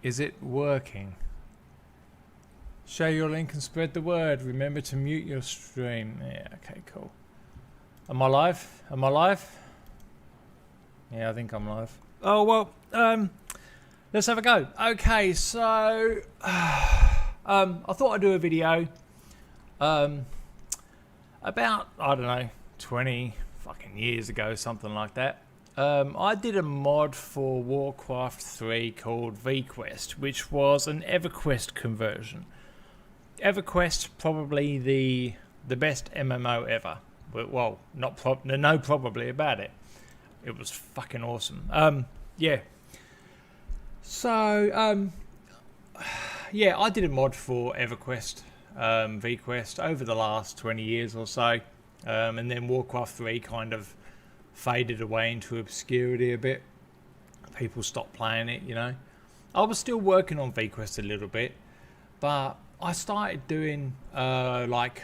Is it working? Share your link and spread the word. Remember to mute your stream. Yeah, okay, cool. Am I live? Am I live? Yeah, I think I'm live. Oh, well, let's have a go. Okay, so I thought I'd do a video about, I don't know, 20 fucking years ago, something like that. I did a mod for Warcraft 3 called VQuest, which was an EverQuest conversion. EverQuest, probably the best MMO ever. Well, no probably about it. It was fucking awesome. Yeah. So, yeah, I did a mod for EverQuest, VQuest, over the last 20 years or so. And then Warcraft 3 kind of faded away into obscurity a bit. People stopped playing it, you know. I was still working on VQuest a little bit, but I started doing a Mark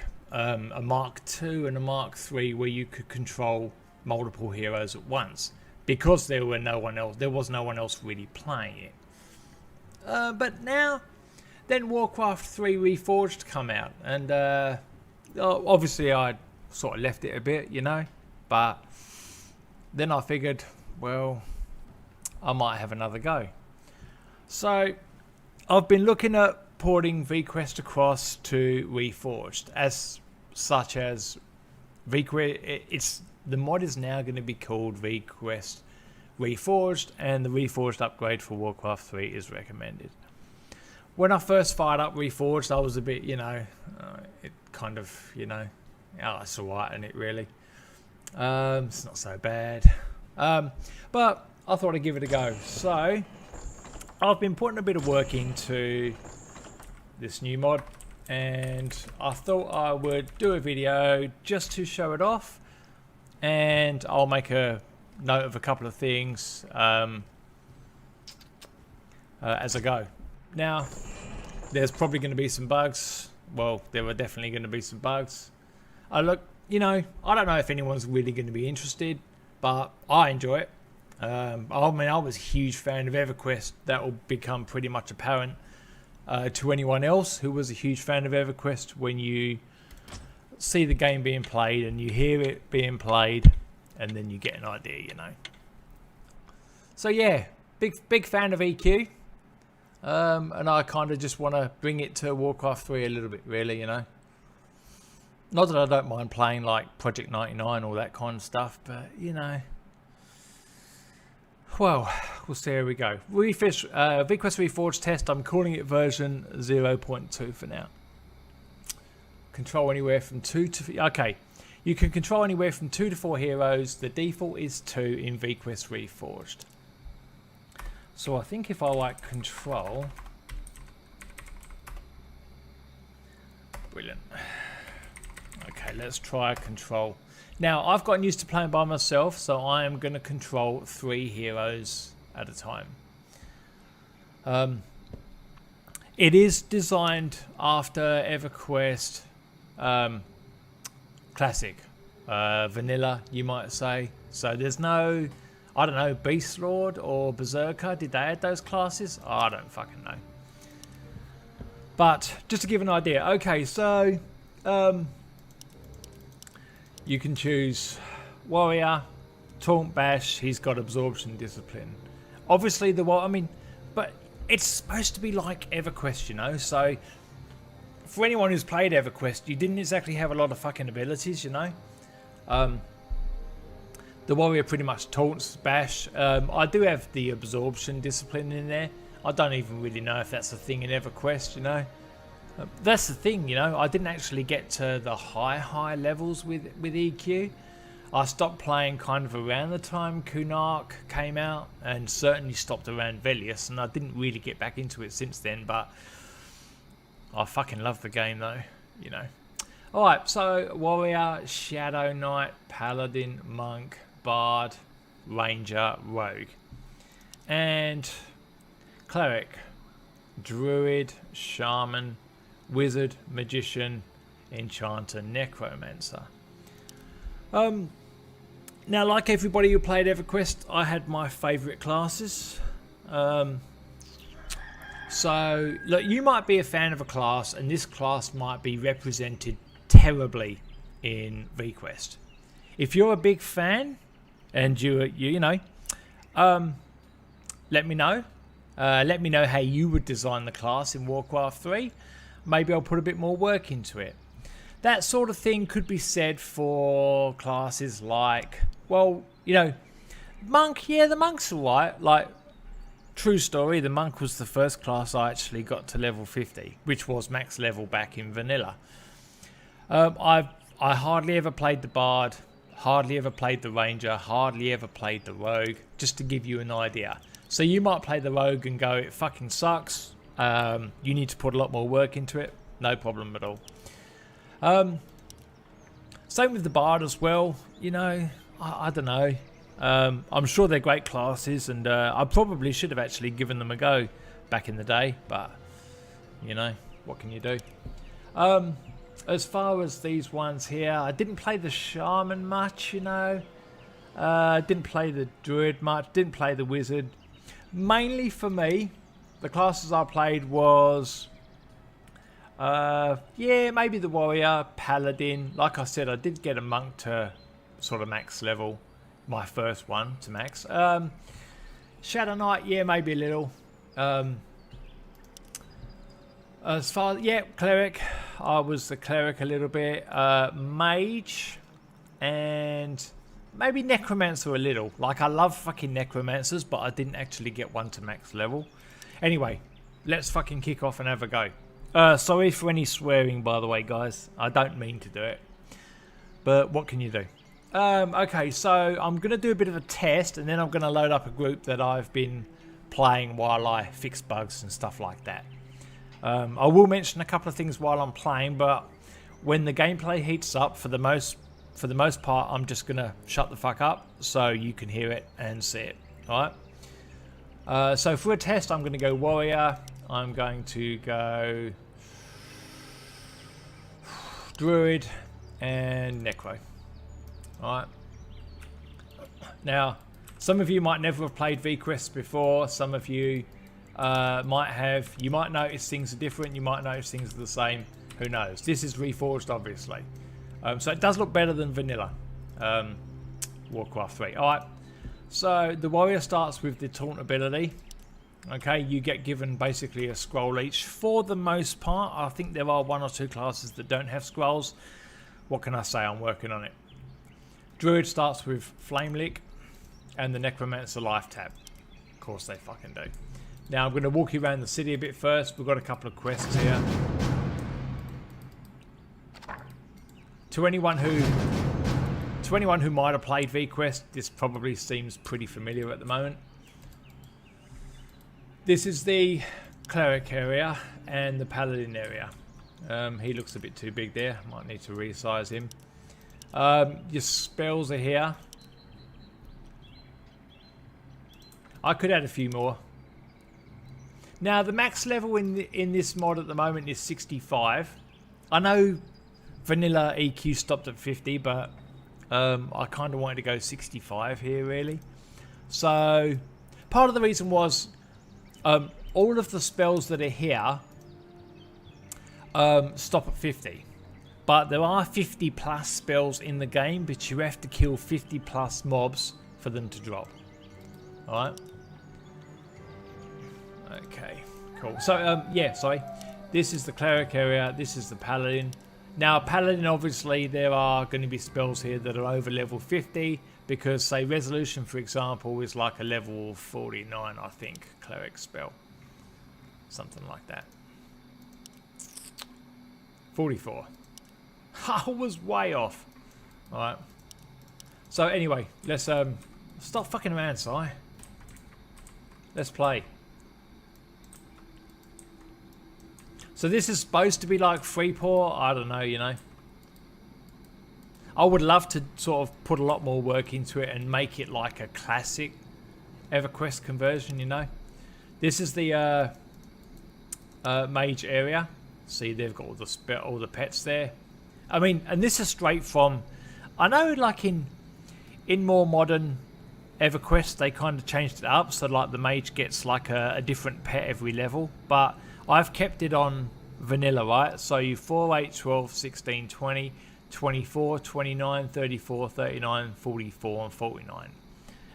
II and a Mark III where you could control multiple heroes at once because there was no one else really playing it. But now, then Warcraft 3 Reforged come out, and obviously I sort of left it a bit, you know, but then I figured, well, I might have another go. So I've been looking at porting VQuest across to Reforged, as such as VQuest. The mod is now going to be called VQuest Reforged, and the Reforged upgrade for Warcraft 3 is recommended. When I first fired up Reforged, I was a bit, you know, it kind of, you know, oh, it's alright, isn't it, really? It's not so bad. But I thought I'd give it a go. So, I've been putting a bit of work into this new mod, and I thought I would do a video just to show it off, and I'll make a note of a couple of things as I go. Now, there's probably going to be some bugs. Well, there were definitely going to be some bugs. Look, you know, I don't know if anyone's really going to be interested, but I enjoy it. I mean, I was a huge fan of EverQuest. That will become pretty much apparent to anyone else who was a huge fan of EverQuest when you see the game being played and you hear it being played, and then you get an idea, you know. So yeah, big fan of EQ, and I kind of just want to bring it to Warcraft 3 a little bit, really, you know. Not that I don't mind playing like Project 99, all that kind of stuff, but you know. Well, we'll see how we go. VQuest Reforged test, I'm calling it version 0.2 for now. Control anywhere from 2 to... Okay, you can control anywhere from 2 to 4 heroes. The default is 2 in VQuest Reforged. So I think if I like control... Brilliant. Okay, let's try control. Now, I've gotten used to playing by myself, so I am going to control 3 heroes at a time. It is designed after EverQuest Classic. Vanilla, you might say. So there's no, I don't know, Beast Lord or Berserker. Did they add those classes? Oh, I don't fucking know. But, just to give an idea. Okay, so... you can choose Warrior, Taunt, Bash. He's got Absorption, Discipline. Obviously, but it's supposed to be like EverQuest, you know. So, for anyone who's played EverQuest, you didn't exactly have a lot of fucking abilities, you know. The Warrior pretty much taunts, Bash. I do have the Absorption, Discipline in there. I don't even really know if that's a thing in EverQuest, you know. That's the thing, you know, I didn't actually get to the high levels with EQ. I stopped playing kind of around the time Kunark came out, and certainly stopped around Velius, and I didn't really get back into it since then, but I fucking love the game though, you know. Alright, so Warrior, Shadow Knight, Paladin, Monk, Bard, Ranger, Rogue. And Cleric, Druid, Shaman, Wizard, Magician, Enchanter, Necromancer. Now, like everybody who played EverQuest, I had my favourite classes. So, look, you might be a fan of a class, and this class might be represented terribly in VQuest. If you're a big fan, and you know, let me know. Let me know how you would design the class in Warcraft 3. Maybe I'll put a bit more work into it. That sort of thing could be said for classes like, well, you know, Monk. Yeah, the Monk's alright. Like, true story, the Monk was the first class I actually got to level 50, which was max level back in vanilla. I hardly ever played the Bard, hardly ever played the Ranger, hardly ever played the Rogue, just to give you an idea. So you might play the Rogue and go, it fucking sucks. You need to put a lot more work into it. No problem at all. Same with the Bard as well. You know, I don't know. I'm sure they're great classes, and I probably should have actually given them a go back in the day, but you know, what can you do? As far as these ones here, I didn't play the Shaman much, you know. Didn't play the Druid much, didn't play the Wizard. Mainly for me, the classes I played was yeah, maybe the Warrior, Paladin. Like I said, I did get a Monk to sort of max level. My first one to max. Shadow Knight, yeah, maybe a little. As far, yeah, Cleric. I was the Cleric a little bit. Mage, and maybe Necromancer a little. Like, I love fucking Necromancers, but I didn't actually get one to max level. Anyway, let's fucking kick off and have a go. Sorry for any swearing, by the way, guys. I don't mean to do it, but what can you do? Okay, so I'm going to do a bit of a test, and then I'm going to load up a group that I've been playing while I fix bugs and stuff like that. I will mention a couple of things while I'm playing, but when the gameplay heats up, for the most part, I'm just going to shut the fuck up so you can hear it and see it. Alright? So for a test, I'm going to go Warrior. I'm going to go Druid and Necro. Alright. Now, some of you might never have played VQuest before. Some of you might have. You might notice things are different. You might notice things are the same. Who knows? This is Reforged, obviously. So it does look better than vanilla Warcraft 3. Alright. So the Warrior starts with the Taunt ability. Okay, you get given basically a scroll each. For the most part, I think there are one or two classes that don't have scrolls. What can I say? I'm working on it. Druid starts with Flame Lick and the Necromancer Life Tab. Of course they fucking do. Now I'm going to walk you around the city a bit first. We've got a couple of quests here. To anyone who might have played VQuest, this probably seems pretty familiar at the moment. This is the Cleric area and the Paladin area. He looks a bit too big there. Might need to resize him. Your spells are here. I could add a few more. Now the max level in this mod at the moment is 65. I know vanilla EQ stopped at 50, but I kind of wanted to go 65 here really. So part of the reason was all of the spells that are here stop at 50. But there are 50 plus spells in the game, but you have to kill 50 plus mobs for them to drop. Alright. Okay, cool. So, yeah, sorry. This is the Cleric area. This is the Paladin. Now, Paladin, obviously, there are going to be spells here that are over level 50. Because, say, Resolution, for example, is like a level 49, I think, Cleric spell. Something like that. 44. I was way off. Alright. So anyway, let's stop fucking around, Si. Let's play. So this is supposed to be like Freeport. I don't know, you know. I would love to sort of put a lot more work into it and make it like a classic EverQuest conversion, you know. This is the mage area. See, they've got all the pets there. I mean, and this is straight from, I know like in more modern EverQuest, they kind of changed it up, so like the mage gets like a different pet every level, but I've kept it on vanilla, right? So you 4, 8, 12, 16, 20, 24, 29, 34, 39, 44 and 49.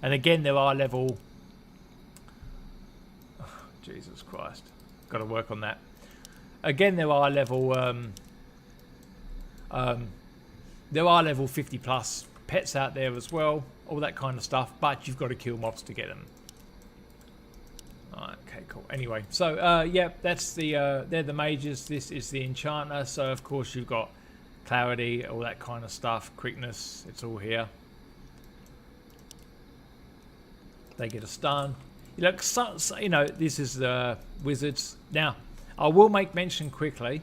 And again, there are level... Oh, Jesus Christ. Got to work on that. Again, there are level... there are level 50 plus pets out there as well, all that kind of stuff, but you've got to kill mobs to get them. Alright, okay, cool. Anyway, so yeah, that's the they're the mages. This is the enchanter. So of course you've got clarity, all that kind of stuff, quickness. It's all here. They get a stun. Look, so, you know, this is the wizards. Now, I will make mention quickly.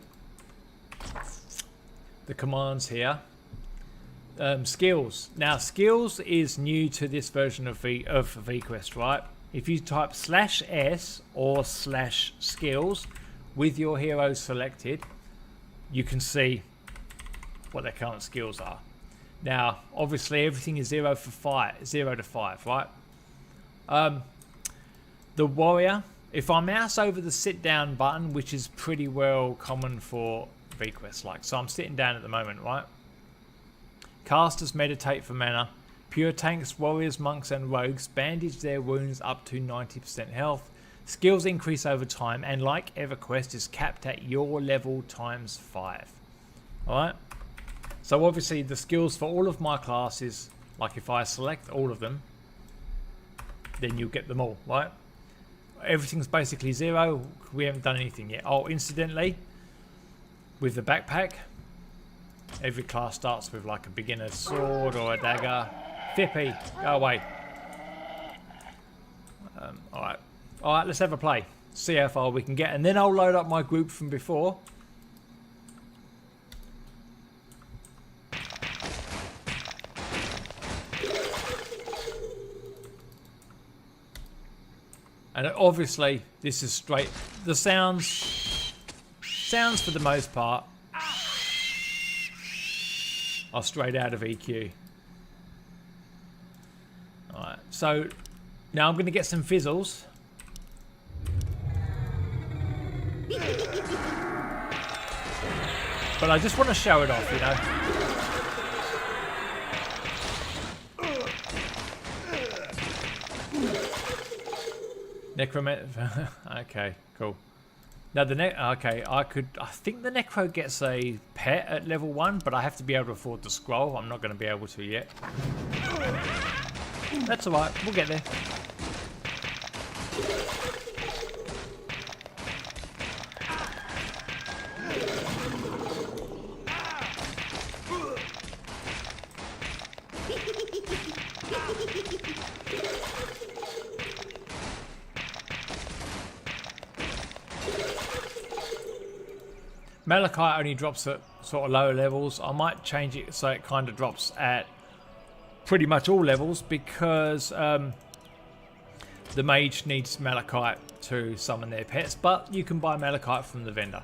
The commands here. Skills. Now, skills is new to this version of VQuest, right? If you type /s or /skills with your heroes selected, you can see what their current skills are. Now, obviously, everything is 0 to 5, right? The warrior, if I mouse over the sit down button, which is pretty well common for VQuest, like, so I'm sitting down at the moment, right? Casters meditate for mana. Pure tanks, warriors, monks and rogues bandage their wounds up to 90% health. Skills increase over time and like EverQuest is capped at your level times 5. Alright? So obviously the skills for all of my classes, like if I select all of them, then you'll get them all, right? Everything's basically 0. We haven't done anything yet. Oh, incidentally, with the backpack, every class starts with like a beginner sword or a dagger. Fippy, go away. Alright, let's have a play. See how far we can get, and then I'll load up my group from before. And obviously, this is straight. The sounds for the most part are straight out of EQ. Alright, so now I'm going to get some fizzles. But I just want to show it off, you know. Necromancer. Okay, cool. Now the I think the Necro gets a pet at level 1, but I have to be able to afford the scroll. I'm not going to be able to yet. That's alright, we'll get there. Malachite only drops at sort of lower levels. I might change it so it kind of drops at pretty much all levels, because the mage needs Malachite to summon their pets, but you can buy Malachite from the vendor.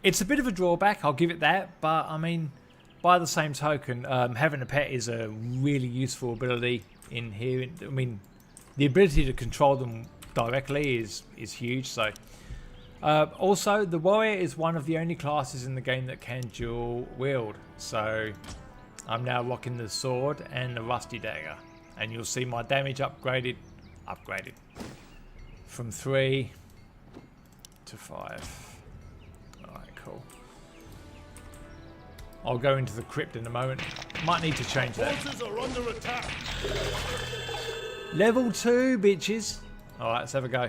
It's a bit of a drawback, I'll give it that, but I mean, by the same token, having a pet is a really useful ability in here. I mean, the ability to control them directly is huge. So also, the warrior is one of the only classes in the game that can dual wield. So I'm now rocking the sword and the rusty dagger, and you'll see my damage upgraded from 3 to 5. Alright, cool. I'll go into the crypt in a moment. Might need to change that. Forces are under attack. Level 2, bitches. Alright, let's have a go.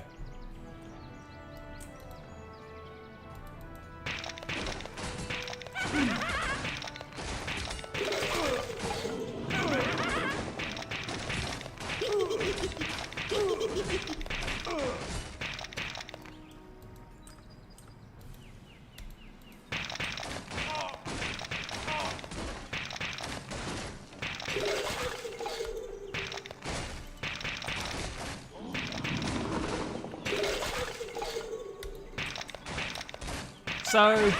So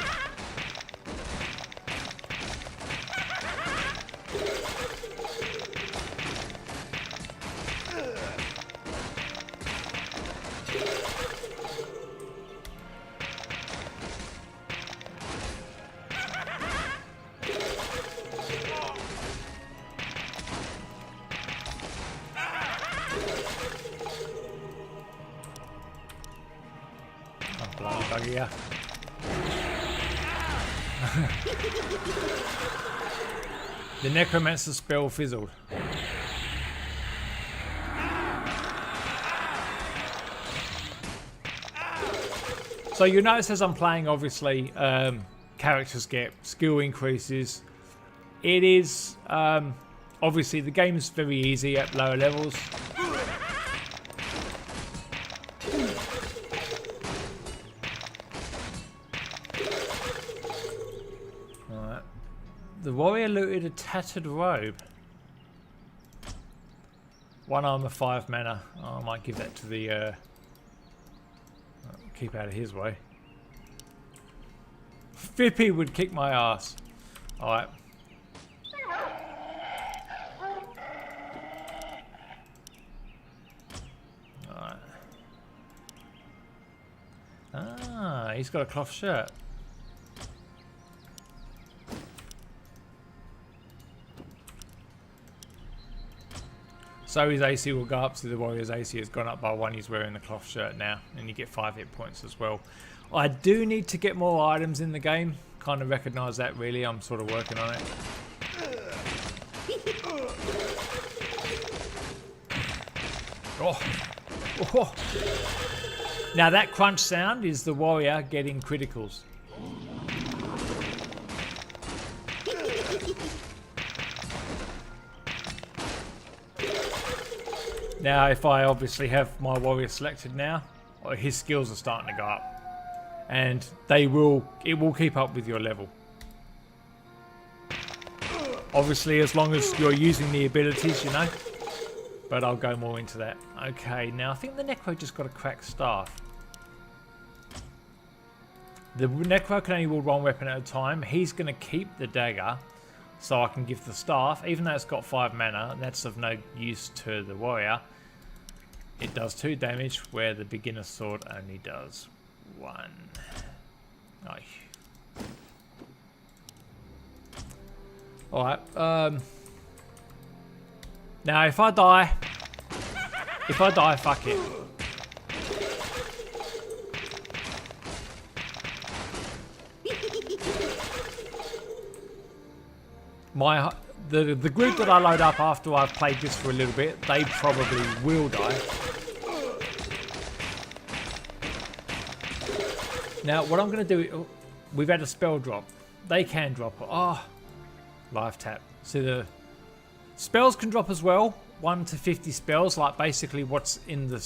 bugger. The necromancer spell fizzled. So you notice as I'm playing, obviously, characters get skill increases. It is, obviously the game is very easy at lower levels. Alright. The warrior looted a tattered robe. 1 armor, 5 mana. Oh, I might give that to the, keep out of his way. Fippy would kick my ass. Alright. Alright. Ah, he's got a cloth shirt. So his AC will go up, so the warrior's AC has gone up by 1. He's wearing the cloth shirt now, and you get 5 hit points as well. I do need to get more items in the game. Kind of recognise that, really. I'm sort of working on it. Oh. Oh. Now that crunch sound is the warrior getting criticals. Now, if I obviously have my warrior selected now, his skills are starting to go up, and it will keep up with your level. Obviously, as long as you're using the abilities, you know. But I'll go more into that. Okay, now I think the Necro just got a cracked staff. The Necro can only wield 1 weapon at a time. He's going to keep the dagger, so I can give the staff, even though it's got 5 mana, and that's of no use to the warrior. It does 2 damage, where the beginner sword only does 1. Oh. Alright, now if I die, fuck it. The group that I load up after I've played this for a little bit, they probably will die. Now what I'm going to do, we've had a spell drop. They can drop. Oh, life tap. So the spells can drop as well. 1 to 50 spells, like basically what's in the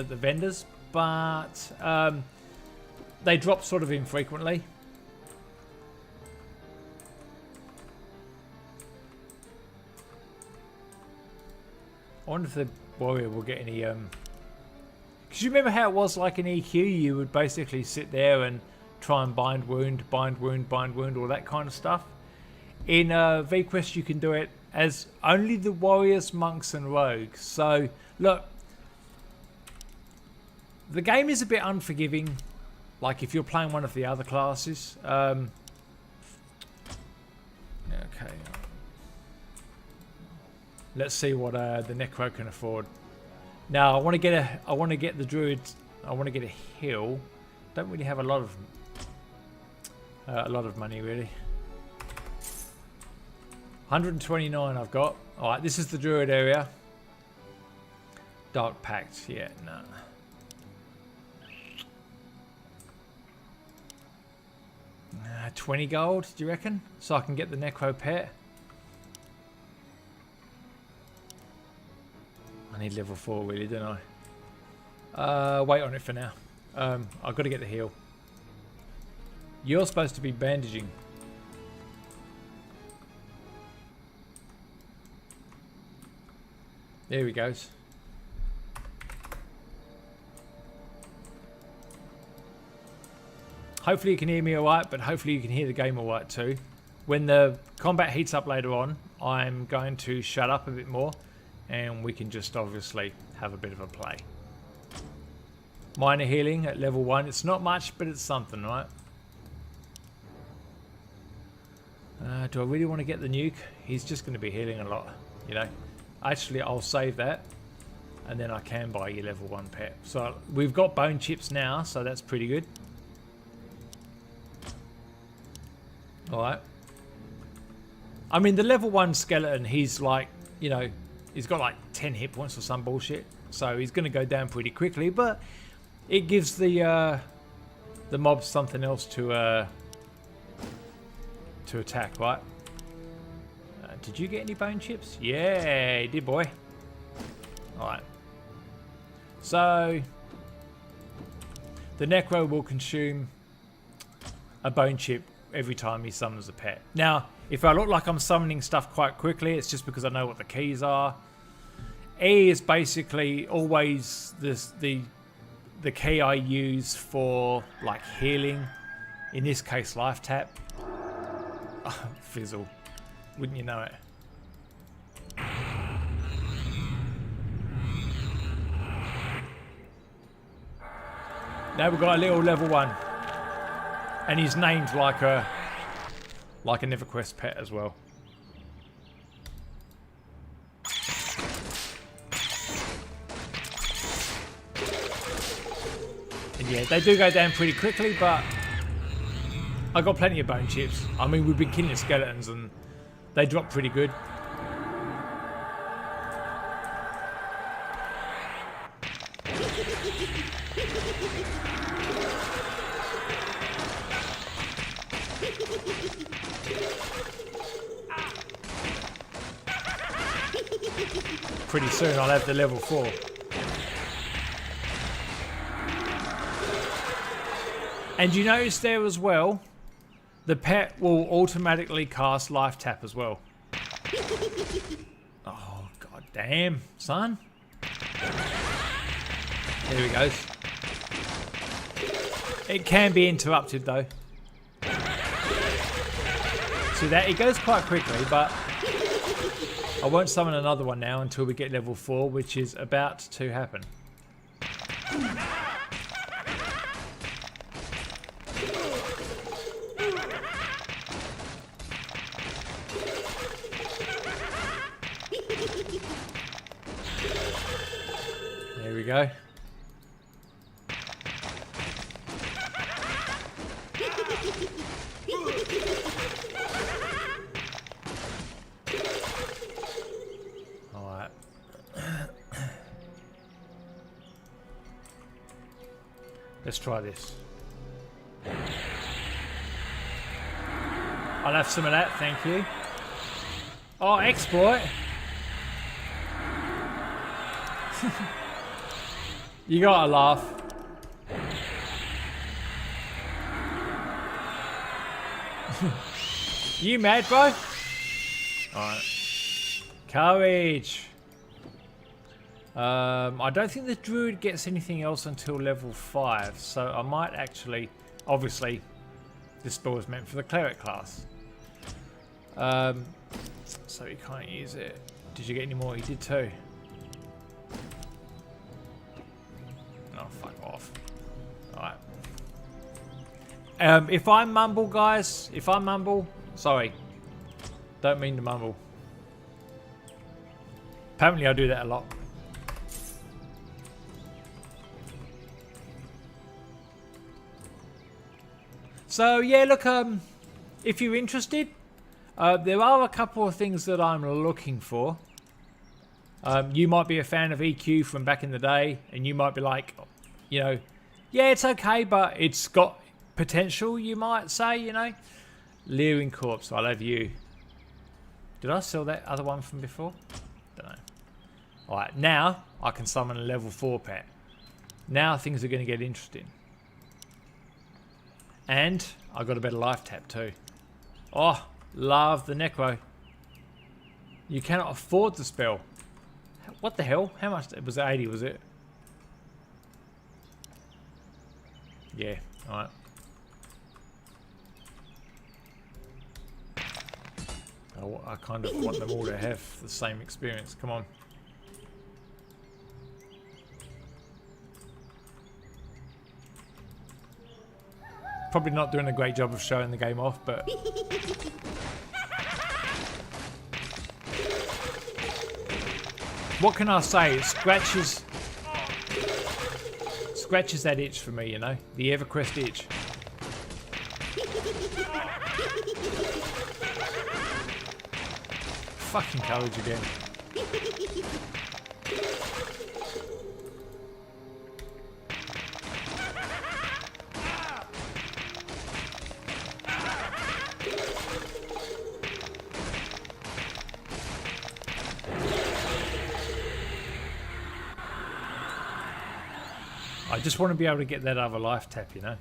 vendors, but they drop sort of infrequently. I wonder if the warrior will get any because you remember how it was like in EQ, you would basically sit there and try and bind wound, all that kind of stuff. In VQuest you can do it as only the warriors, monks and rogues. So look, the game is a bit unforgiving, like if you're playing one of the other classes. Okay. Let's see what the Necro can afford. Now I want to get the druid. I want to get a heal. Don't really have a lot of money really. 129 I've got. All right, this is the druid area. Dark Pact. Yeah, no. Nah. 20 gold. Do you reckon? So I can get the Necro pet. I need level 4 really, don't I? Wait on it for now. I've got to get the heal. You're supposed to be bandaging. There he goes. Hopefully you can hear me alright, but hopefully you can hear the game alright too. When the combat heats up later on, I'm going to shut up a bit more, and we can just obviously have a bit of a play. Minor healing at level 1. It's not much, but it's something, right? Do I really want to get the nuke? He's just going to be healing a lot, you know. Actually, I'll save that, and then I can buy your level 1 pet. So we've got bone chips now, so that's pretty good. Alright. I mean, the level 1 skeleton, he's like, you know, he's got like 10 hit points or some bullshit. So he's going to go down pretty quickly, but it gives the mobs something else to attack, right? Did you get any bone chips? Yeah, you did, boy. Alright. So, the Necro will consume a bone chip every time he summons a pet. Now, if I look like I'm summoning stuff quite quickly, it's just because I know what the keys are. E is basically always the key I use for like healing. In this case, life tap. Oh, fizzle. Wouldn't you know it? Now we've got a little level 1. And he's named like an EverQuest pet as well. And yeah, they do go down pretty quickly, but I got plenty of bone chips. I mean, we've been killing skeletons and they drop pretty good. Pretty soon I'll have the level 4. And you notice there as well, the pet will automatically cast life tap as well. Oh, god damn, son. There he goes. It can be interrupted though. See that? It goes quite quickly, but I won't summon another one now until we get level 4, which is about to happen. There we go. Alright. Let's try this. I'll have some of that, thank you. Oh, exploit! You gotta laugh. You mad, bro? Alright. Courage. I don't think the druid gets anything else until level 5, so I might actually... Obviously, this spell is meant for the cleric class. So you can't use it. Did you get any more? You did too. Oh, fuck off. Alright. If I mumble, guys, if I mumble, sorry. Don't mean to mumble. Apparently I do that a lot. So yeah, look, if you're interested, there are a couple of things that I'm looking for. You might be a fan of EQ from back in the day, and you might be like, you know, yeah, it's okay, but it's got potential, you might say, you know. Leering Corpse, I love you. Did I sell that other one from before? Don't know. Alright, now I can summon a level 4 pet. Now things are going to get interesting. And I got a better life tap too. Oh, love the Necro. You cannot afford the spell. What the hell? How much? It was 80, was it? Yeah, alright. I kind of want them all to have the same experience. Come on. Probably not doing a great job of showing the game off, but... What can I say? It scratches that itch for me, you know? The EverQuest itch. fucking courage again. I just want to be able to get that other life tap, you know.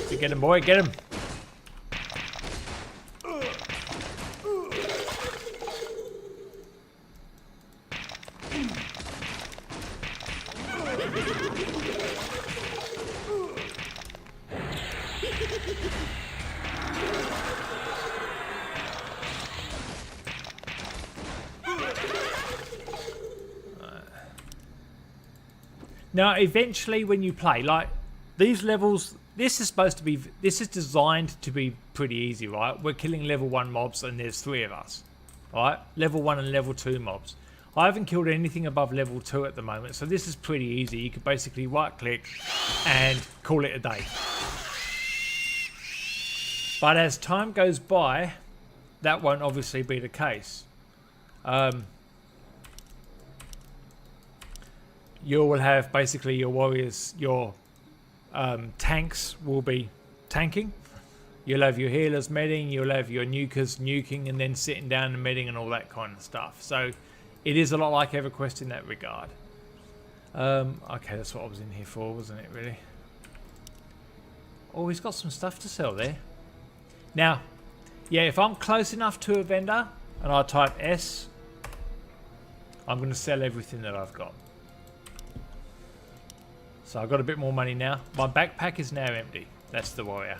So get him, boy, get him. Now, eventually when you play, like, these levels, this is designed to be pretty easy, right? We're killing level 1 mobs and there's 3 of us, right? Level 1 and level 2 mobs. I haven't killed anything above level 2 at the moment, so this is pretty easy. You could basically right-click and call it a day. But as time goes by, that won't obviously be the case. You will have basically your warriors, your tanks will be tanking. You'll have your healers medding, you'll have your nukers nuking and then sitting down and medding and all that kind of stuff. So it is a lot like EverQuest in that regard. Okay, that's what I was in here for, wasn't it, really? Oh, he's got some stuff to sell there. Now, yeah, if I'm close enough to a vendor and I type S, I'm going to sell everything that I've got. So I've got a bit more money now. My backpack is now empty. That's the warrior.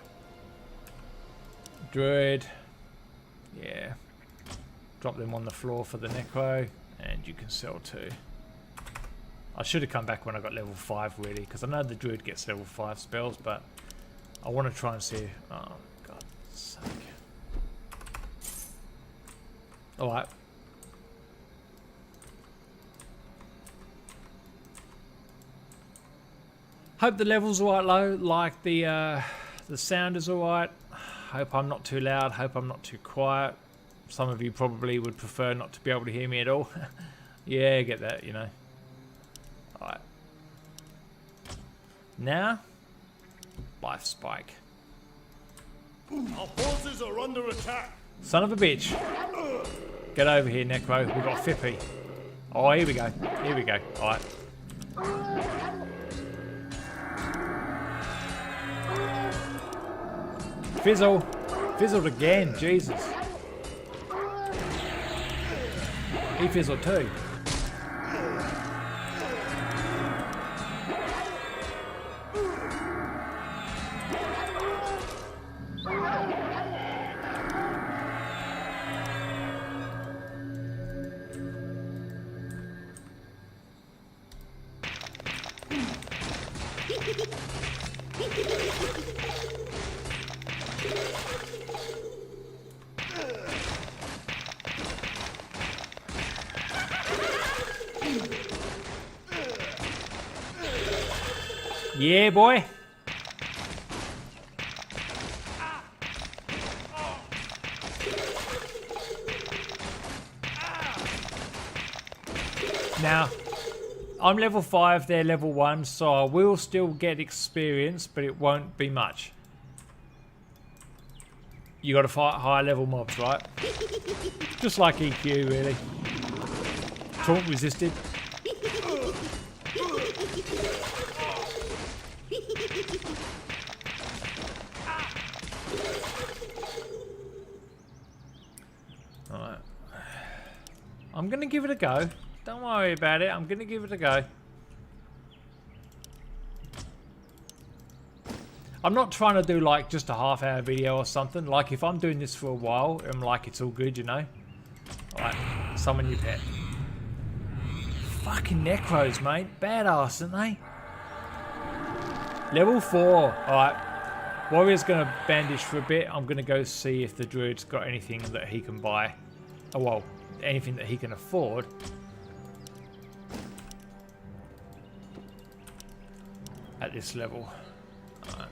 Druid. Yeah. Drop them on the floor for the necro. And you can sell too. I should have come back when I got level 5 really. Because I know the druid gets level 5 spells. But I want to try and see. Oh, God's sake. Alright. Hope the level's alright low, like the sound is alright. Hope I'm not too loud, hope I'm not too quiet. Some of you probably would prefer not to be able to hear me at all. Yeah, I get that, you know. Alright. Now, life spike. Our forces are under attack. Son of a bitch. Get over here, Necro. We've got Fippy. Oh, here we go. Here we go. Alright. Fizzle. Fizzled again. Jesus. He fizzled too. Yeah, boy. Now, I'm level 5, they're level 1, so I will still get experience, but it won't be much. You got to fight higher level mobs, right? Just like EQ, really. Taunt resisted. Alright. I'm going to give it a go. Don't worry about it. I'm going to give it a go. I'm not trying to do like just a half-hour video or something. Like if I'm doing this for a while, I'm like it's all good, you know. Alright, summon your pet. Fucking necros, mate. Badass, aren't they? Level 4. Alright. Warrior's going to bandage for a bit. I'm going to go see if the druid's got anything that he can buy. Oh, well, anything that he can afford. at this level. Right.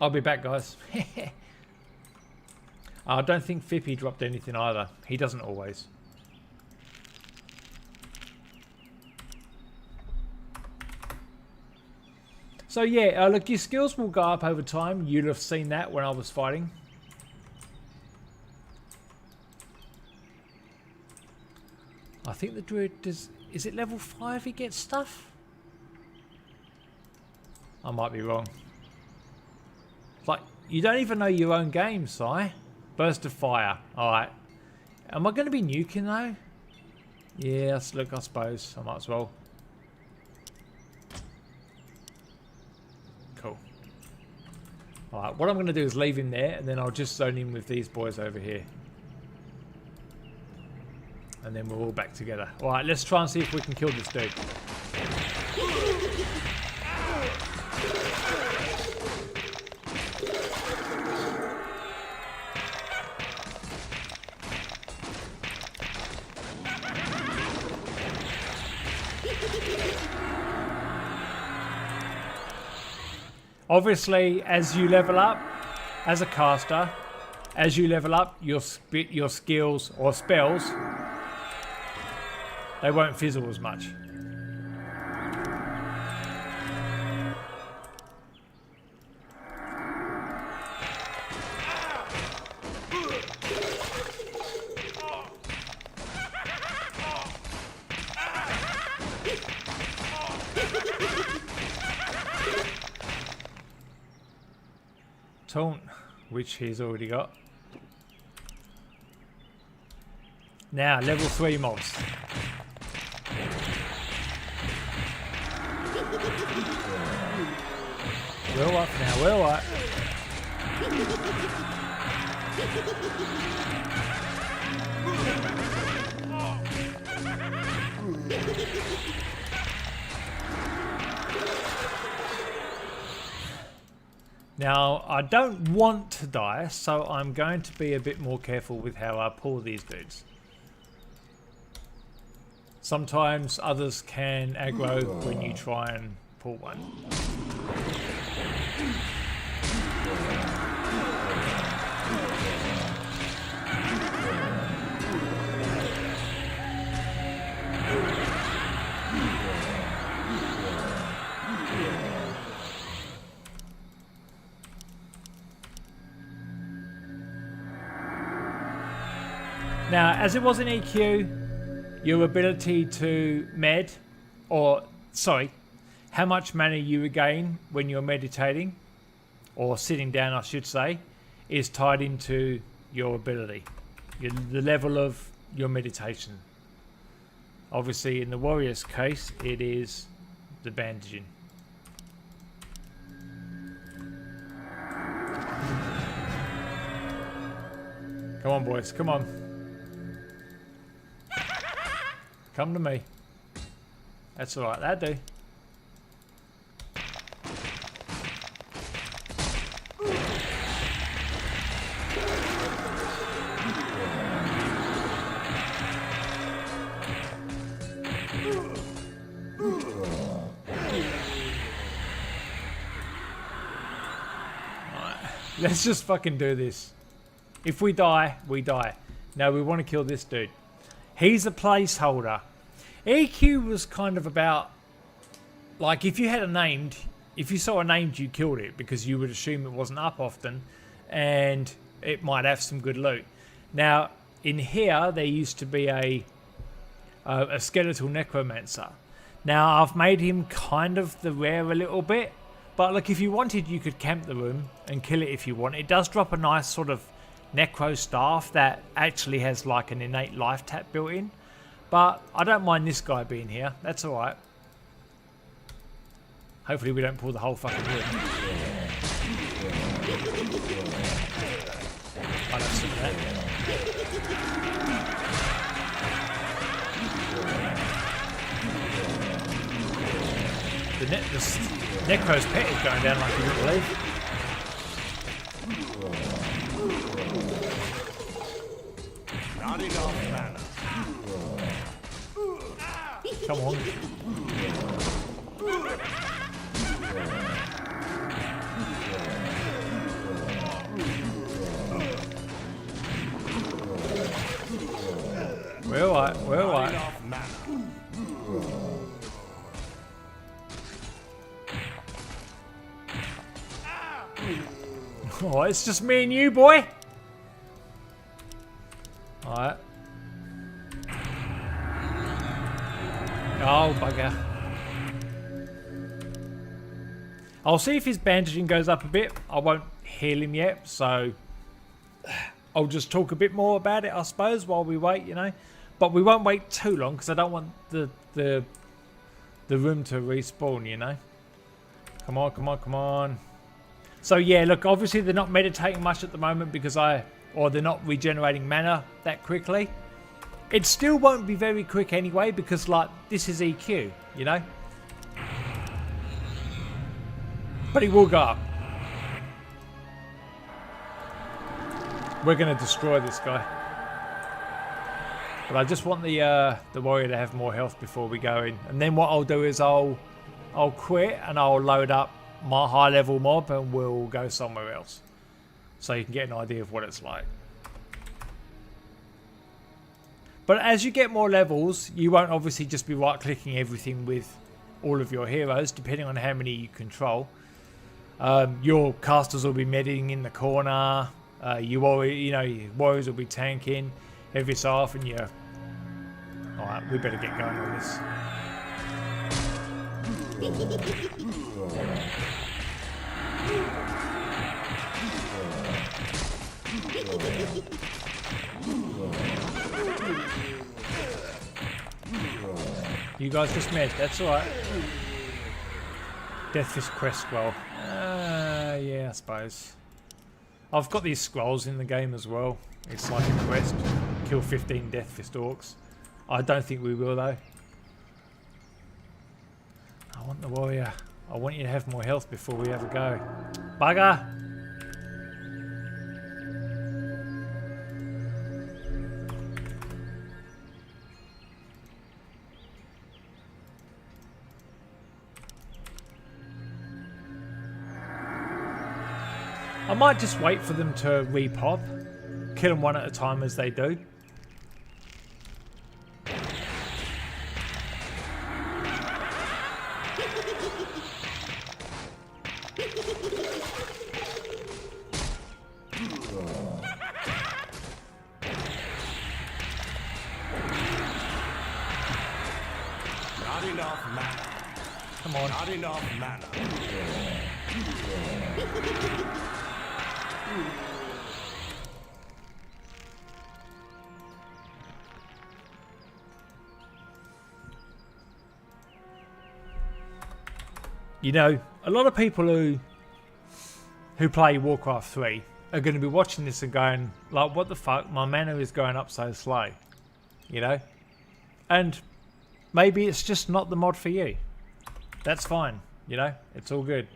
I'll be back, guys. I don't think Fippy dropped anything either. He doesn't always. So yeah, look, your skills will go up over time. You'd have seen that when I was fighting. I think the druid does... Is it level 5 he gets stuff? I might be wrong. Like, you don't even know your own game, Si. Burst of fire. Alright. Am I going to be nuking though? Yes, look, I suppose. I might as well. Cool. Alright, what I'm going to do is leave him there, and then I'll just zone in with these boys over here. And then we're all back together. Alright, let's try and see if we can kill this dude. Obviously, as you level up as a caster, as you level up your skills or spells, they won't fizzle as much. Taunt, which he's already got. Now, level 3 mobs. We're up now, we're up. Now, I don't want to die, so I'm going to be a bit more careful with how I pull these dudes. Sometimes others can aggro when you try and pull one. Now, as it was in EQ, your ability to med, or sorry, how much mana you regain when you're meditating, or sitting down I should say, is tied into your ability, the level of your meditation. Obviously in the warrior's case, it is the bandaging. Come on boys, come on. Come to me. That's alright, that'll do. Alright, let's just fucking do this. If we die, we die. No, we want to kill this dude. He's a placeholder. EQ was kind of about, like, if you had a named, if you saw a named, you killed it because you would assume it wasn't up often and it might have some good loot. Now, in here, there used to be a skeletal necromancer. Now, I've made him kind of the rare a little bit, but look, if you wanted, you could camp the room and kill it if you want. It does drop a nice sort of necro staff that actually has like an innate life tap built in, but I don't mind this guy being here. That's all right. Hopefully we don't pull the whole fucking room. I don't see that. The necro's pet is going down like you wouldn't believe. Come on. We're alright, we're Not alright. enough mana. Oh, it's just me and you, boy. Alright. Oh, bugger. I'll see if his bandaging goes up a bit. I won't heal him yet, so I'll just talk a bit more about it, I suppose, while we wait, you know. But we won't wait too long because I don't want the room to respawn, you know. Come on, come on, come on. So yeah, look, obviously they're not meditating much at the moment because they're not regenerating mana that quickly. It still won't be very quick anyway because, like, this is EQ, you know. But he will go up. We're going to destroy this guy. But I just want the warrior to have more health before we go in. And then what I'll do is I'll quit and I'll load up my high level mob and we'll go somewhere else. So you can get an idea of what it's like. But as you get more levels, you won't obviously just be right clicking everything with all of your heroes, depending on how many you control. Your casters will be medding in the corner. Your warriors will be tanking every so often. Yeah. All right, we better get going on this. You guys just met. That's all right. Deathfist quest scroll. Yeah, I suppose. I've got these scrolls in the game as well. It's like a quest. Kill 15 Deathfist orcs. I don't think we will though. I want the warrior. I want you to have more health before we have a go. Bugger! I might just wait for them to repop. Kill them one at a time as they do. Not enough mana. Come on. Not enough mana. You know, a lot of people who play Warcraft 3 are going to be watching this and going, like, what the fuck? My mana is going up so slow. You know? And maybe it's just not the mod for you. That's fine. You know? It's all good.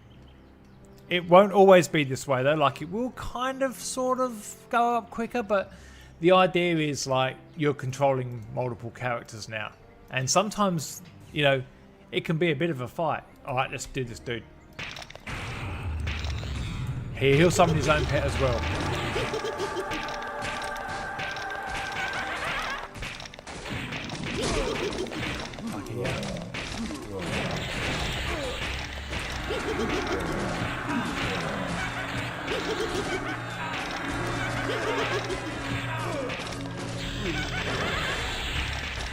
It won't always be this way though. Like, it will kind of sort of go up quicker, but the idea is, like, you're controlling multiple characters now. And sometimes, you know, it can be a bit of a fight. Alright, let's do this, dude. He'll summon his own pet as well. Okay, yeah.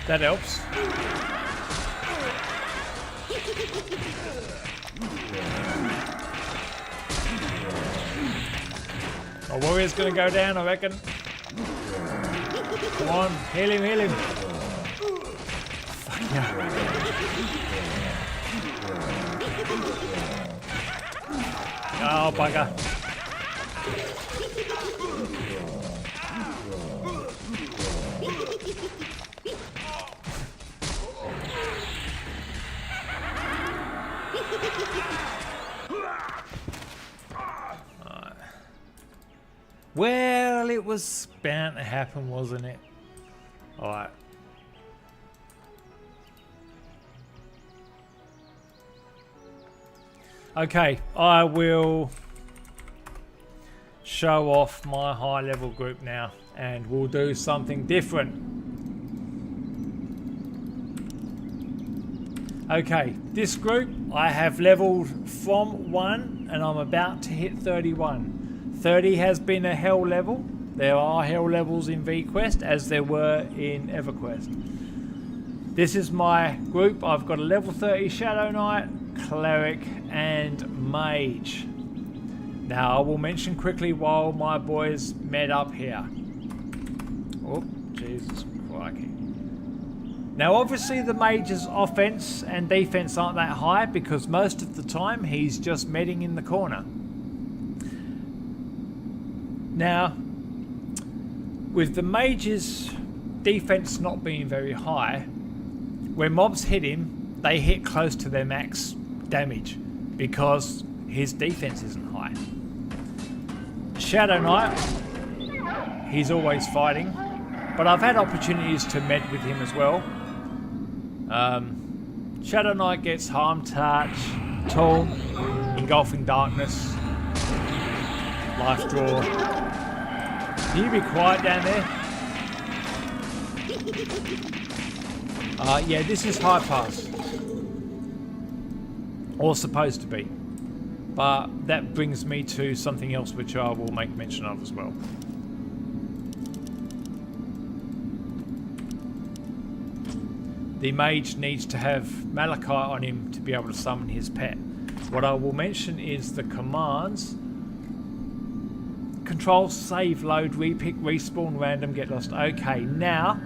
That helps. Our warrior's gonna go down, I reckon. Come on, heal him, heal him. Fuck yeah. Oh, bugger. Well, it was bound to happen, wasn't it? Alright. Okay, I will show off my high level group now and we'll do something different. Okay, this group I have leveled from 1 and I'm about to hit 31. 30 has been a hell level. There are hell levels in VQuest as there were in EverQuest. This is my group. I've got a level 30 Shadow Knight, Cleric and Mage. Now I will mention quickly while my boys met up here. Oh, Jesus crikey. Now obviously the Mage's offense and defense aren't that high because most of the time he's just medding in the corner. Now, with the Mage's defense not being very high, when mobs hit him, they hit close to their max damage because his defense isn't high. Shadow Knight, he's always fighting, but I've had opportunities to med with him as well. Shadow Knight gets Harm Touch, Toll, Engulfing Darkness, Life Draw. Can you be quiet down there? Yeah, this is high pass. Or supposed to be. But that brings me to something else which I will make mention of as well. The mage needs to have Malachite on him to be able to summon his pet. What I will mention is the commands. Control, save, load, repick, respawn, random, get lost. Okay, now,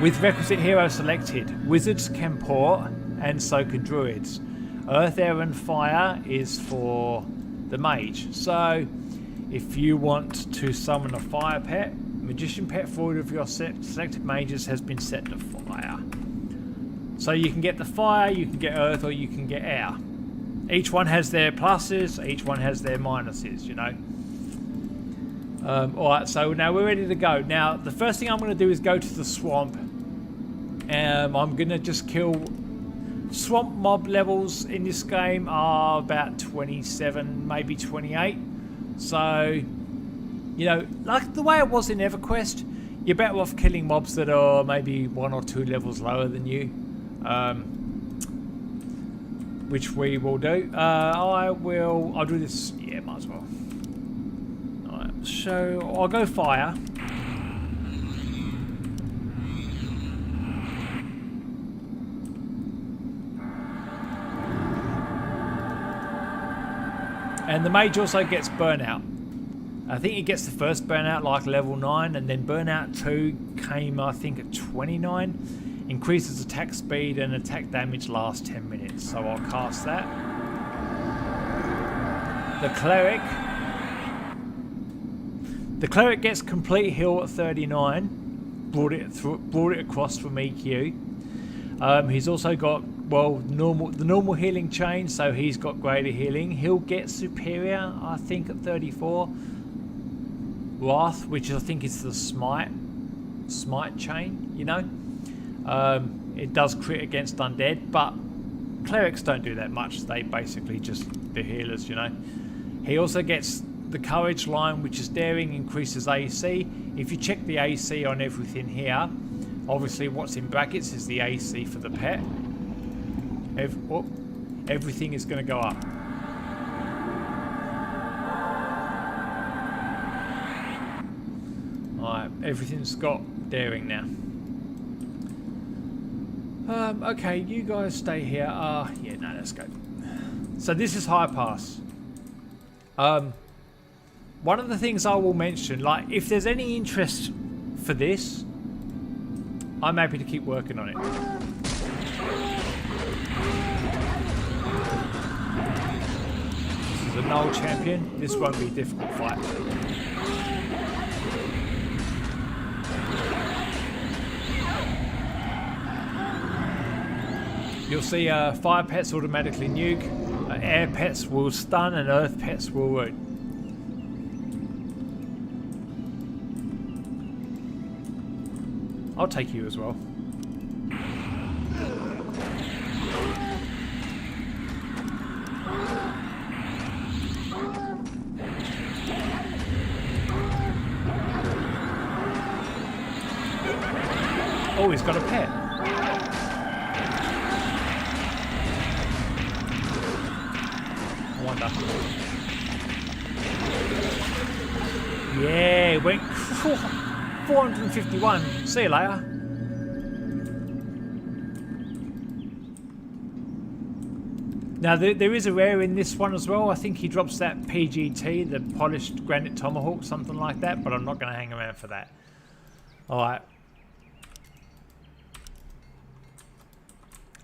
with requisite hero selected, wizards can port and so can druids. Earth, air and fire is for the mage. So, if you want to summon a fire pet, magician pet for all of your selected mages has been set to fire. So you can get the fire, you can get earth, or you can get air. Each one has their pluses, each one has their minuses, you know. Alright, so now we're ready to go. Now, the first thing I'm going to do is go to the swamp. I'm going to just kill... Swamp mob levels in this game are about 27, maybe 28. So... You know, like the way it was in EverQuest, you're better off killing mobs that are maybe 1 or 2 levels lower than you. Which we will do. I'll do this, yeah, might as well. Alright, so I'll go fire. And the mage also gets burnout. I think he gets the first burnout like level 9, and then burnout 2 came I think at 29. Increases attack speed and attack damage lasts 10 minutes. So I'll cast that. The cleric. The cleric gets complete heal at 39. Brought it across from EQ. He's also got the normal healing chain, so he's got greater healing. He'll get superior, I think, at 34. Wrath, which I think is the smite chain, you know. It does crit against undead, but clerics don't do that much. They basically just the healers, you know. He also gets the courage line, which is daring, increases AC. If you check the AC on everything here, obviously what's in brackets is the AC for the pet. Everything is going to go up. Alright, everything's got daring now. Okay, you guys stay here. Yeah, no, let's go. So this is high pass. One of the things I will mention, like, if there's any interest for this, I'm happy to keep working on it. This is a null champion. This won't be a difficult fight. You'll see fire pets automatically nuke, air pets will stun, and earth pets will root. I'll take you as well. Oh, he's got a pet. wonder. Yeah, went 451. See you later. Now there is a rare in this one as well. I think he drops that PGT, the polished granite tomahawk, something like that, but I'm not going to hang around for that. Alright.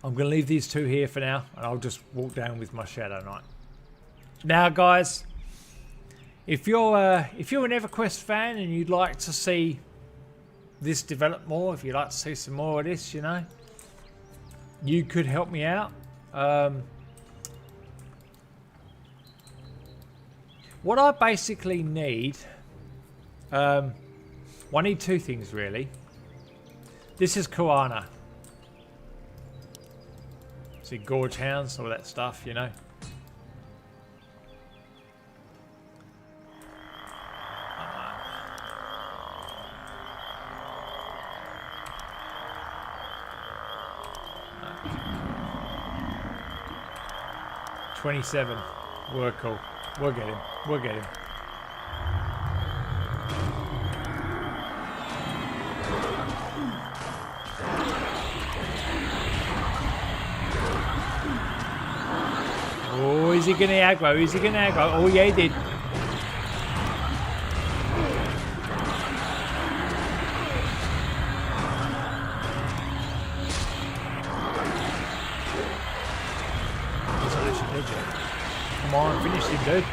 I'm going to leave these two here for now, and I'll just walk down with my Shadow Knight. Now guys, if you're an EverQuest fan and you'd like to see this develop more, if you'd like to see some more of this, you know, you could help me out. What I basically need, I need two things really. This is Koana. See, Gorge Hounds, all that stuff, you know. Okay. 27. We're cool. We'll get him. We'll get him. Oh, is he going to aggro? Is he going to aggro? Oh, yeah, he did. Come on, finish him, dude.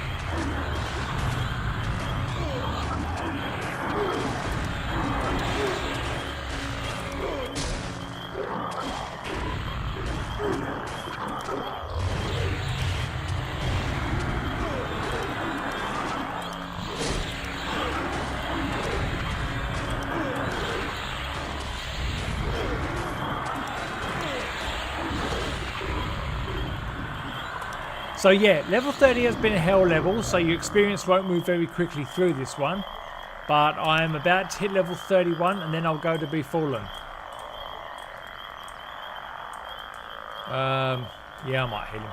So yeah, level 30 has been a hell level, so your experience won't move very quickly through this one. But I am about to hit level 31 and then I'll go to be fallen. Yeah, I might hit him.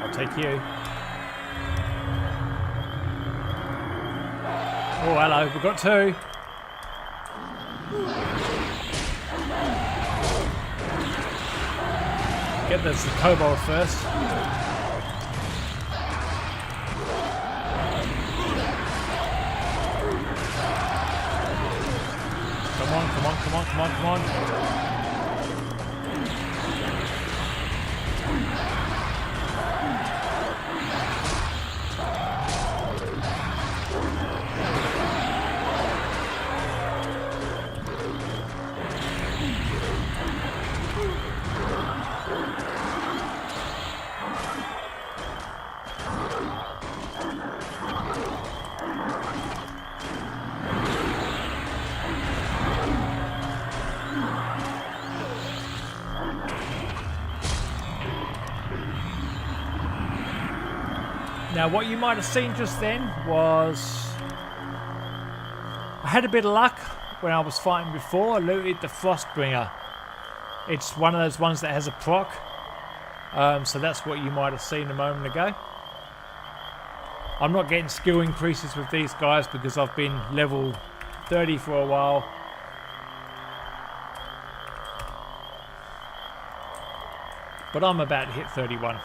I'll take you. Oh, hello, we've got two. Get this kobold first. Come on, come on, come on, come on, come on. Now what you might have seen just then was I had a bit of luck when I was fighting before. I looted the Frostbringer. It's one of those ones that has a proc. So that's what you might have seen a moment ago. I'm not getting skill increases with these guys because I've been level 30 for a while. But I'm about to hit 31.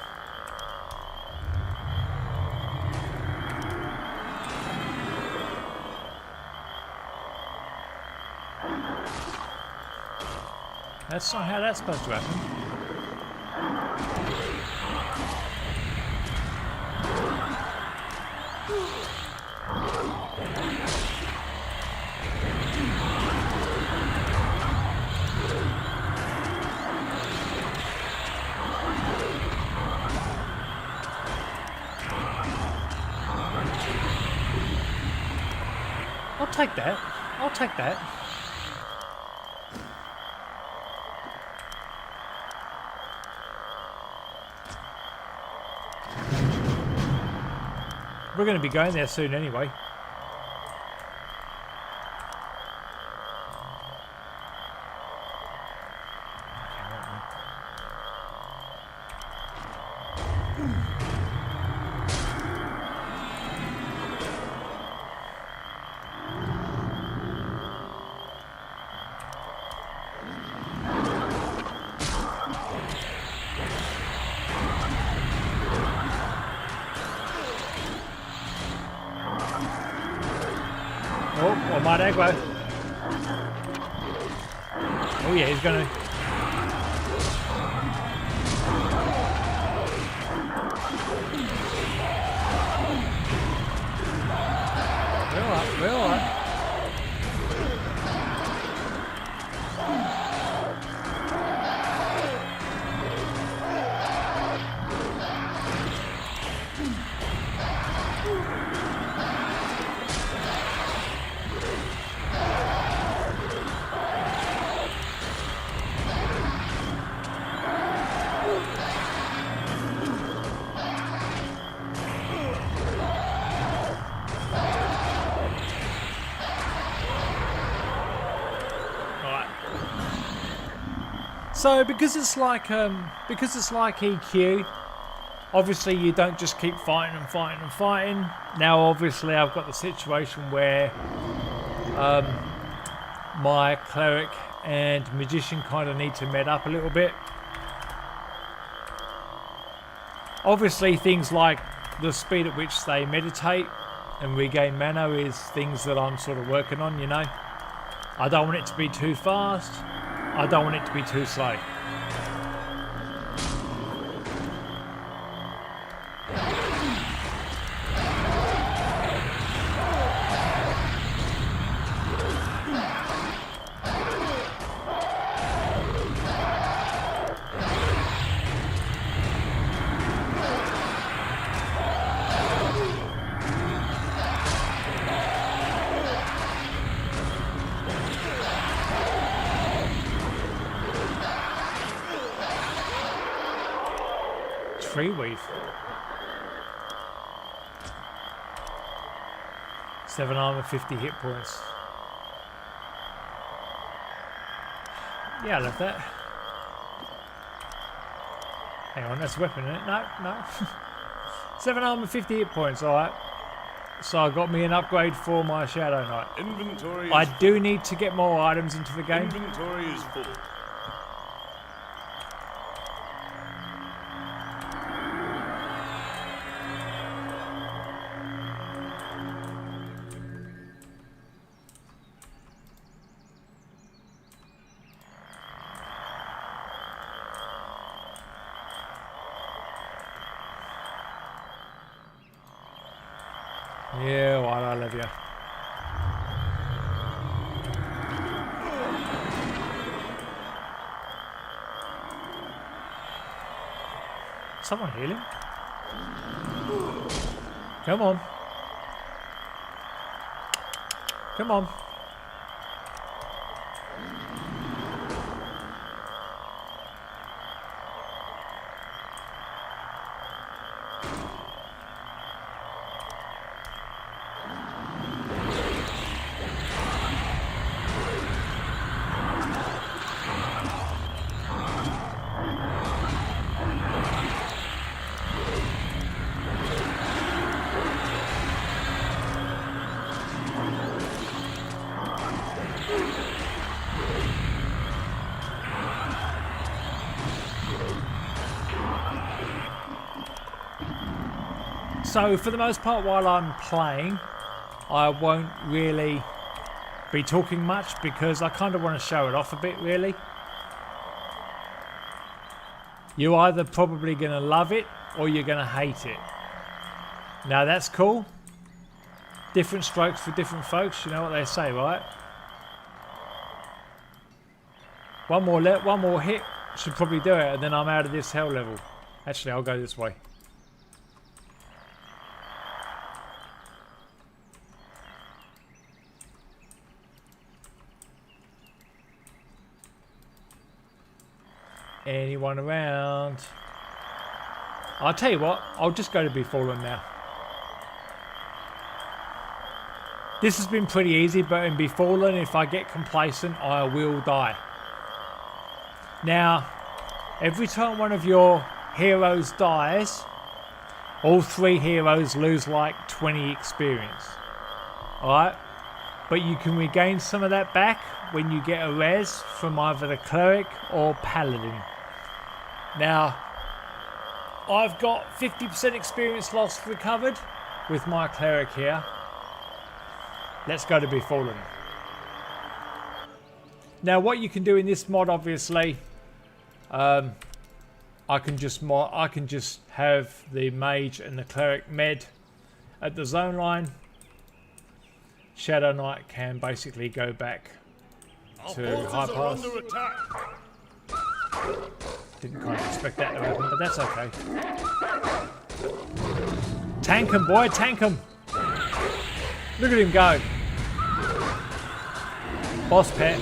That's not how that's supposed to happen. I'll take that. I'll take that. We're going to be going there soon anyway. Oh, I might aggro. Oh yeah, he's gonna. We're alright, we're alright. So because it's like EQ, obviously you don't just keep fighting and fighting and fighting. Now obviously I've got the situation where my cleric and magician kind of need to med up a little bit. Obviously things like the speed at which they meditate and regain mana is things that I'm sort of working on, you know. I don't want it to be too fast. I don't want it to be too slow. Tree weave. 7 armor, 50 hit points. Yeah, I love that. Hang on, that's a weapon, isn't it? No, no. 7 armor, 50 hit points, alright. So I got me an upgrade for my Shadow Knight. Inventory. I do need to get more items into the game. Inventory is full. Yeah, well, I love you. Someone heal him? Come on. Come on. So for the most part while I'm playing, I won't really be talking much because I kind of want to show it off a bit really. You're either probably going to love it or you're going to hate it. Now that's cool. Different strokes for different folks, you know what they say, right? One more hit should probably do it and then I'm out of this hell level. Actually, I'll go this way. Anyone around? I'll tell you what, I'll just go to Befallen now. This has been pretty easy, but in Befallen, if I get complacent, I will die. Now, every time one of your heroes dies, all 3 heroes lose like 20 experience. Alright? But you can regain some of that back when you get a res from either the cleric or paladin. Now, I've got 50% experience loss recovered with my cleric here. let's go to Befallen. Now what you can do in this mod, obviously, I can just have the mage and the cleric med at the zone line. Shadow Knight can basically go back to high pass. Didn't quite expect that to happen, but that's okay. Tank him, boy, tank him. Look at him go. Boss pet.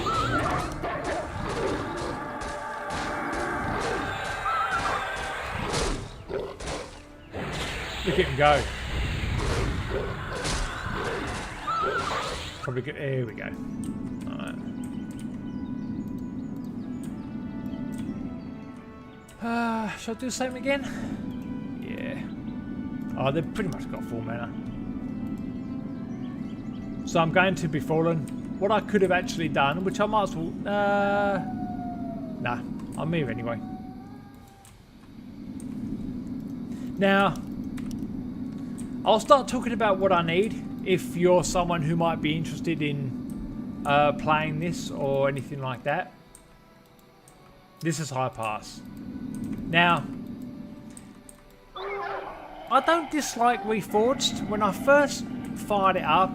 Look at him go. Probably good. There we go. Alright. Should I do the same again? Yeah. Oh, they've pretty much got full mana. So I'm going to Befallen. What I could have actually done, which I might as well... Nah, I'm here anyway. Now, I'll start talking about what I need if you're someone who might be interested in playing this or anything like that. This is high pass. Now, I don't dislike Reforged. When I first fired it up,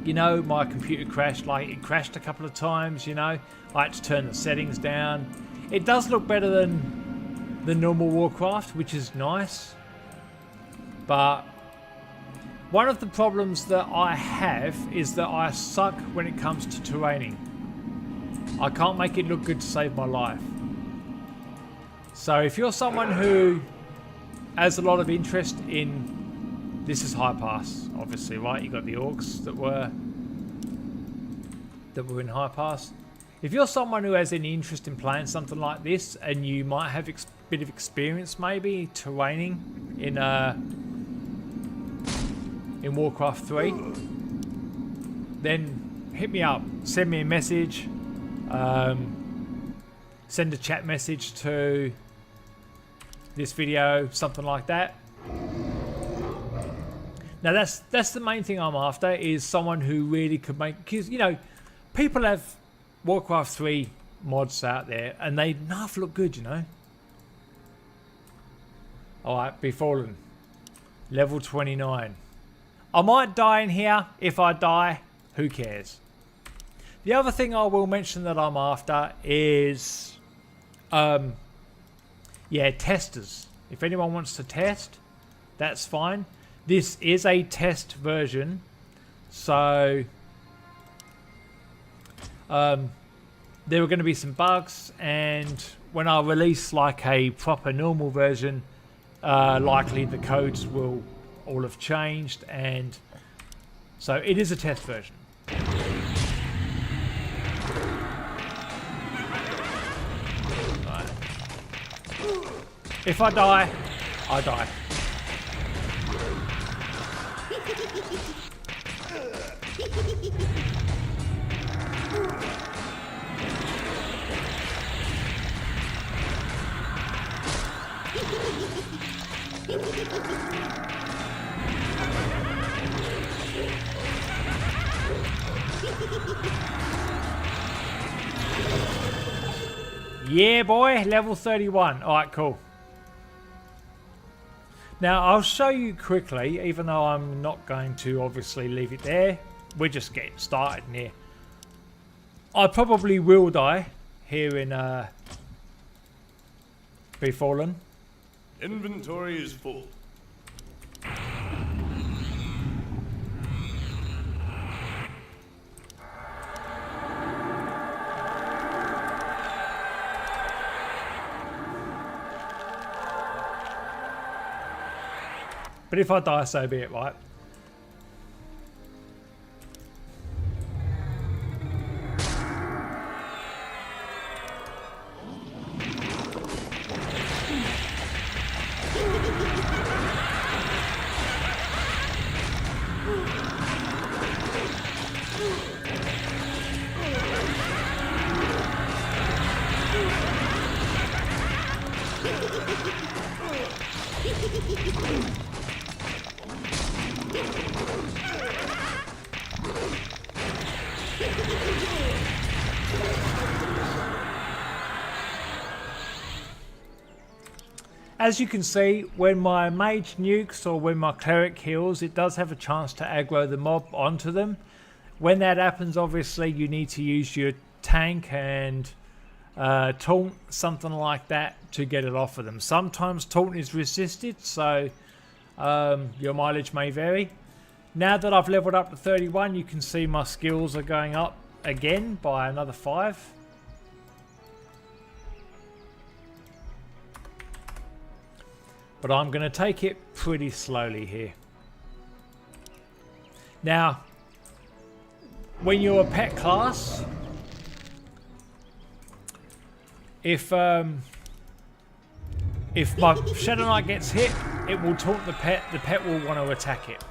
you know, my computer crashed. Like, it crashed a couple of times, you know. I had to turn the settings down. It does look better than the normal Warcraft, which is nice. But one of the problems that I have is that I suck when it comes to terraining. I can't make it look good to save my life. So if you're someone who has a lot of interest in... This is high pass, obviously, right? You got the orcs that were in high pass. If you're someone who has any interest in playing something like this, and you might have a bit of experience, maybe terraining in Warcraft 3, then hit me up. Send me a message. Send a chat message to this video, something like that. Now that's the main thing I'm after, is someone who really could make, because you know, people have Warcraft 3 mods out there and they half look good, you know. Alright, Befallen. Level 29. I might die in here. If I die, who cares? The other thing I will mention that I'm after is yeah, testers. If anyone wants to test, that's fine. This is a test version, so there are going to be some bugs, and when I release like a proper normal version, likely the codes will all have changed, and so it is a test version. Right. If I die, I die. Yeah, boy, level 31. Alright, cool. Now, I'll show you quickly, even though I'm not going to obviously leave it there. We're just getting started in here. I probably will die here in Befallen. Inventory is full. But if I die, so be it, right? as you can see, when my mage nukes or when my cleric heals, it does have a chance to aggro the mob onto them. When that happens, obviously you need to use your tank and taunt, something like that, to get it off of them. Sometimes taunt is resisted, so your mileage may vary. Now that I've leveled up to 31, you can see my skills are going up again by another 5. But I'm going to take it pretty slowly here. Now, when you're a pet class, if my Shadow Knight gets hit, it will taunt the pet. The pet will want to attack it.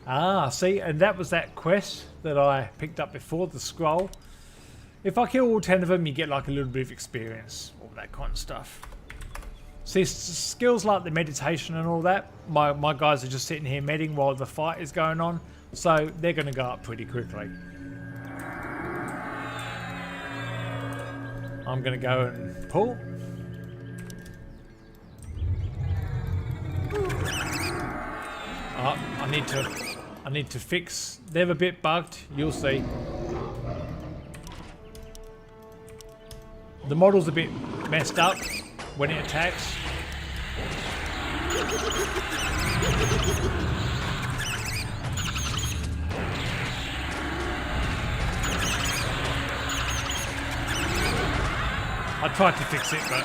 Ah, see, and that was that quest that I picked up before, the scroll. If I kill all 10 of them, you get like a little bit of experience, all that kind of stuff. See, skills like the meditation and all that, my guys are just sitting here medding while the fight is going on, so they're going to go up pretty quickly. I'm going to go and pull. Oh, I need to fix. They're a bit bugged. You'll see. The model's a bit messed up when it attacks. I tried to fix it, but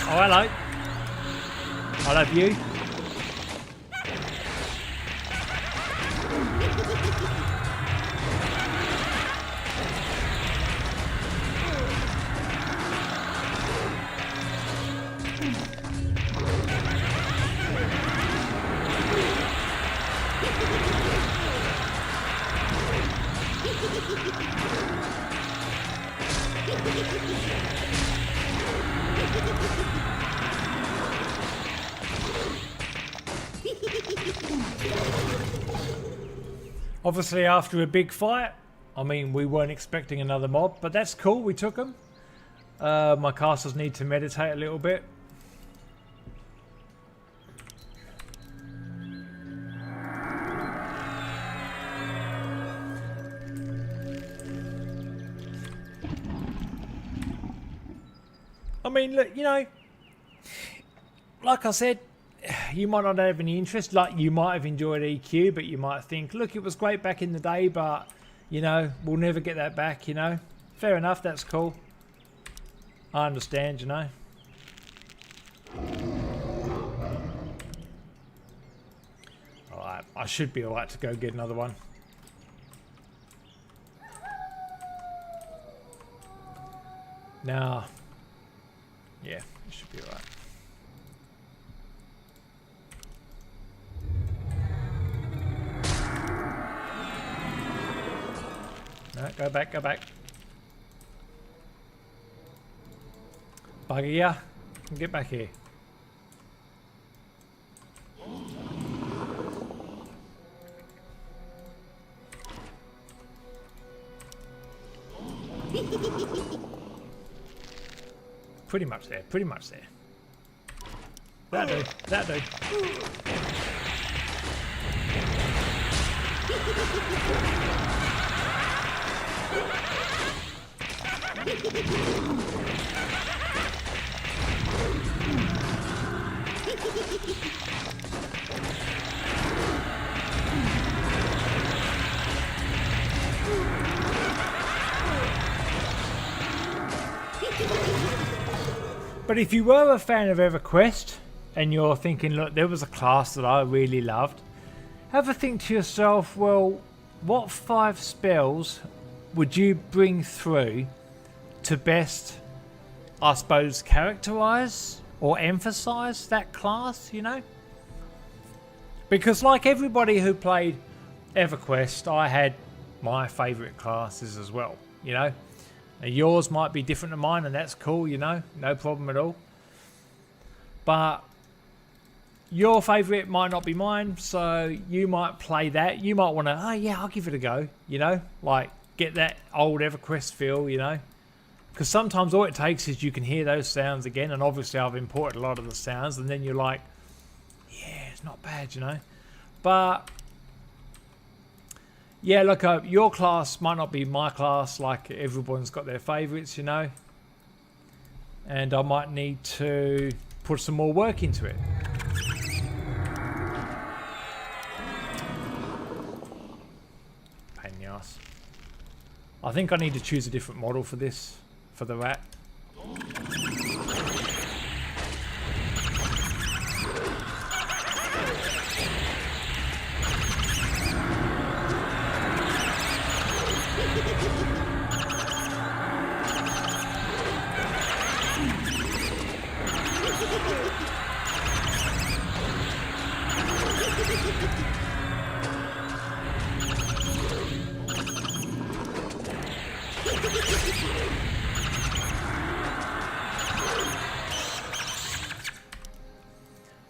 oh, hello. I love you. Obviously, after a big fight, I mean, we weren't expecting another mob, but that's cool. We took them. My casters need to meditate a little bit. I mean, look, you know, like I said, you might not have any interest. Like, you might have enjoyed EQ, but you might think, look, it was great back in the day, but, you know, we'll never get that back, you know. Fair enough, that's cool. I understand, you know. Alright, I should be alright to go get another one. Now, yeah, it should be alright. No, go back, go back. Bugger ya. Get back here. Pretty much there, pretty much there. That'll do, that'll do. But if you were a fan of EverQuest and you're thinking, look, there was a class that I really loved, have a think to yourself, well, what 5 spells would you bring through to best, I suppose, characterize or emphasize that class, you know? Because like everybody who played EverQuest, I had my favourite classes as well, you know? Now, yours might be different to mine, and that's cool, you know? No problem at all. But your favourite might not be mine, so you might play that. You might want to, oh yeah, I'll give it a go, you know? Like, get that old EverQuest feel, you know? Because sometimes all it takes is you can hear those sounds again, and obviously I've imported a lot of the sounds, and then you're like, yeah, it's not bad, you know? But yeah, look, your class might not be my class, like everyone's got their favourites, you know? And I might need to put some more work into it. Pain in the ass. I think I need to choose a different model for this, for the rat.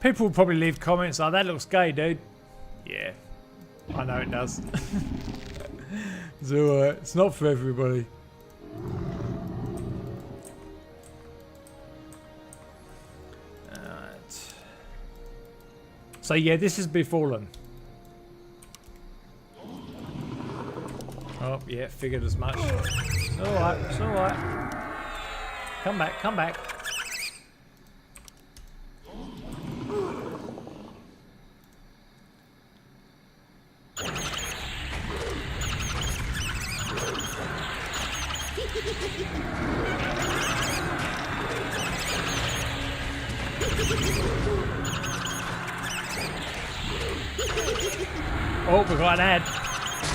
People will probably leave comments like, that looks gay, dude. Yeah, I know it does. It's alright, it's not for everybody. Alright. So yeah, this is Befallen. Oh yeah, figured as much. It's alright, it's alright. Come back, come back. Oh, we got an ad.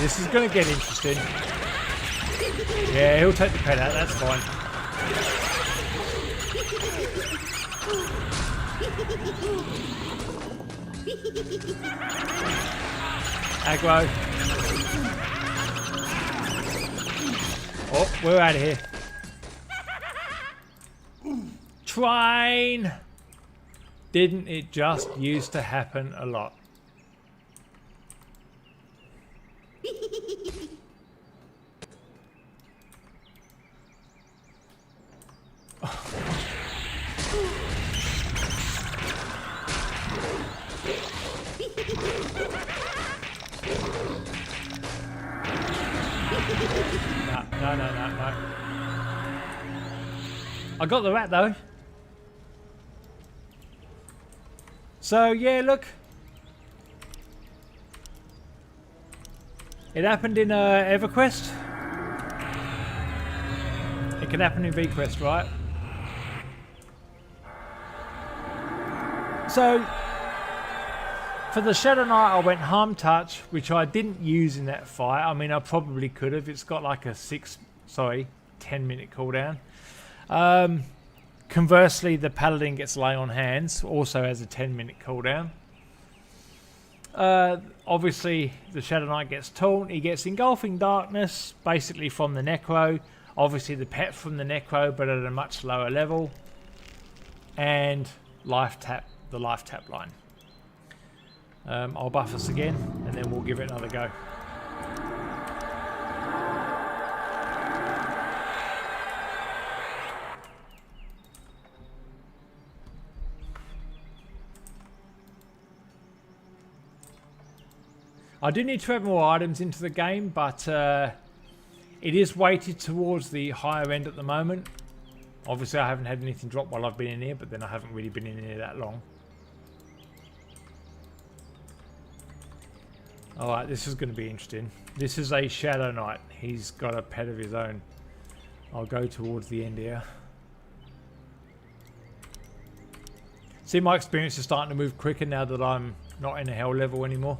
This is going to get interesting. Yeah, he'll take the pet out, that's fine. Aggro. Oh, we're out of here. Train! Didn't it just used to happen a lot? No. I got the rat though. So yeah, look. It happened in EverQuest. It can happen in VQuest, right? So for the Shadow Knight, I went Harm Touch, which I didn't use in that fight. I mean, I probably could have. It's got like a 10-minute cooldown. Conversely, the Paladin gets Lay on Hands, also has a 10-minute cooldown. Obviously, the Shadow Knight gets Taunt. He gets Engulfing Darkness, basically from the Necro. Obviously, the pet from the Necro, but at a much lower level. And Life Tap, the Life Tap line. I'll buff us again, and then we'll give it another go. I do need to add more items into the game, but it is weighted towards the higher end at the moment. Obviously, I haven't had anything drop while I've been in here, but then I haven't really been in here that long. Alright, this is going to be interesting. This is a Shadow Knight. He's got a pet of his own. I'll go towards the end here. See, my experience is starting to move quicker now that I'm not in a hell level anymore.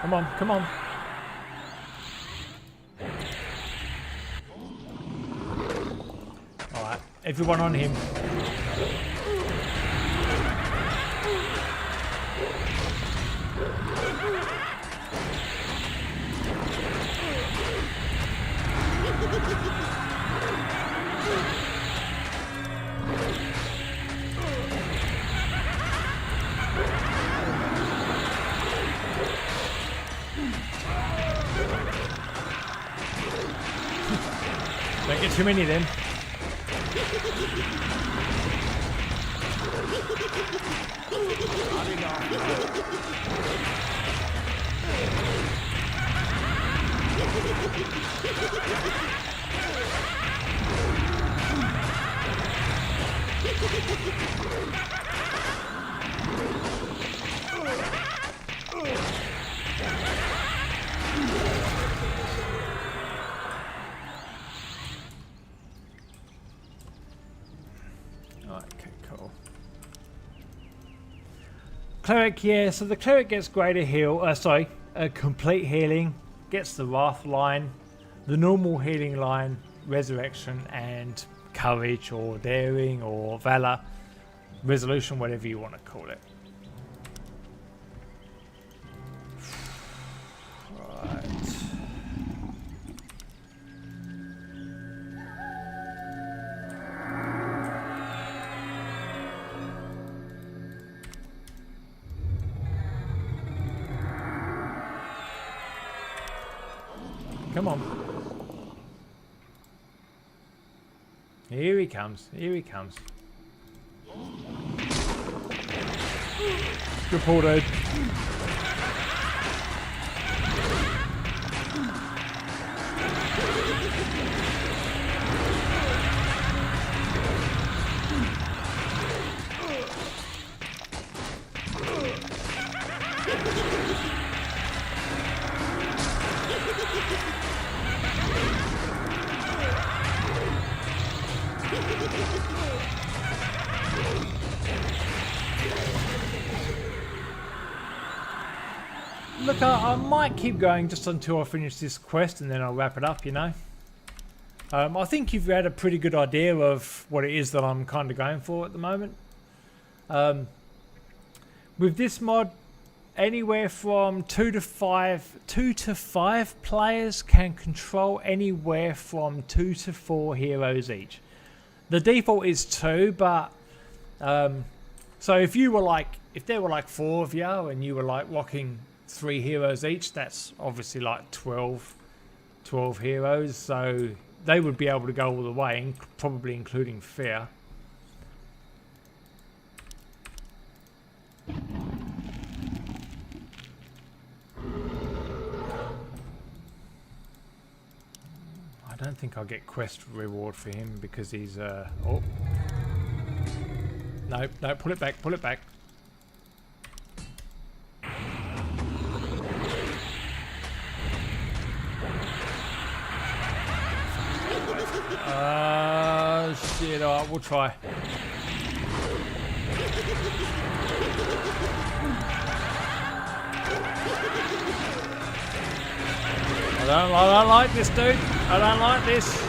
Come on, come on. Alright, everyone on him. Don't get too many of them. Okay, cool. Cleric, yeah, so the cleric gets greater heal, complete healing, gets the wrath line, the normal healing line, resurrection, and courage or daring or valor, resolution, whatever you want to call it. Right. Come on. Here he comes. Here he comes. Good pull, dude. Look, I might keep going just until I finish this quest and then I'll wrap it up, you know. I think you've had a pretty good idea of what it is that I'm kind of going for at the moment. With this mod, anywhere from 2 to 5 players can control anywhere from 2 to 4 heroes each. The default is 2, but so if there were like 4 of you and you were like rocking 3 heroes each, that's obviously like 12 heroes, so they would be able to go all the way, probably including fear. I don't think I'll get quest reward for him because he's oh no, pull it back. Shit, alright, we'll try. I don't like this, dude. I don't like this.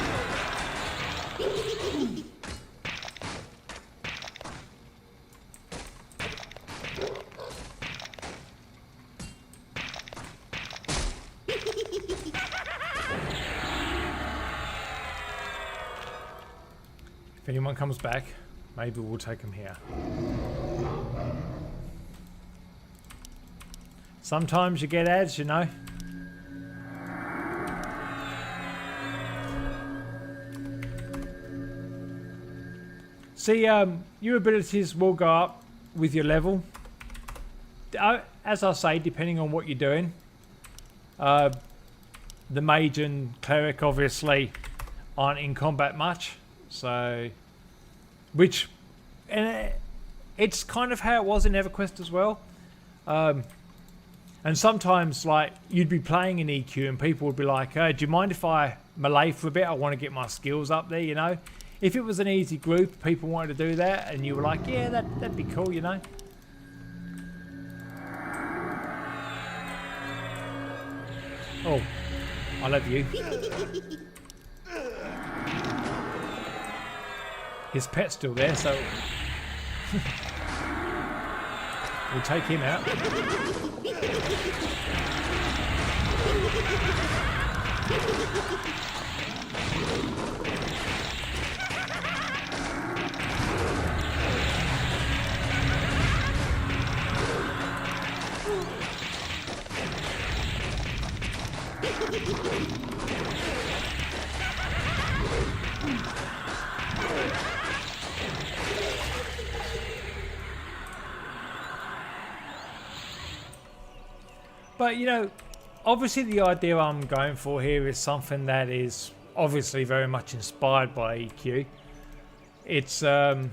If anyone comes back, maybe we'll take him here. Sometimes you get ads, you know. See, your abilities will go up with your level. As I say, depending on what you're doing. The mage and cleric obviously aren't in combat much. So, which, and it's kind of how it was in EverQuest as well. And sometimes, like, you'd be playing in EQ and people would be like, do you mind if I melee for a bit? I want to get my skills up there, you know? If it was an easy group, people wanted to do that, and you were like, yeah, that'd be cool, you know? Oh, I love you. His pet's still there, so we'll take him out. But, you know, obviously the idea I'm going for here is something that is obviously very much inspired by EQ. It's not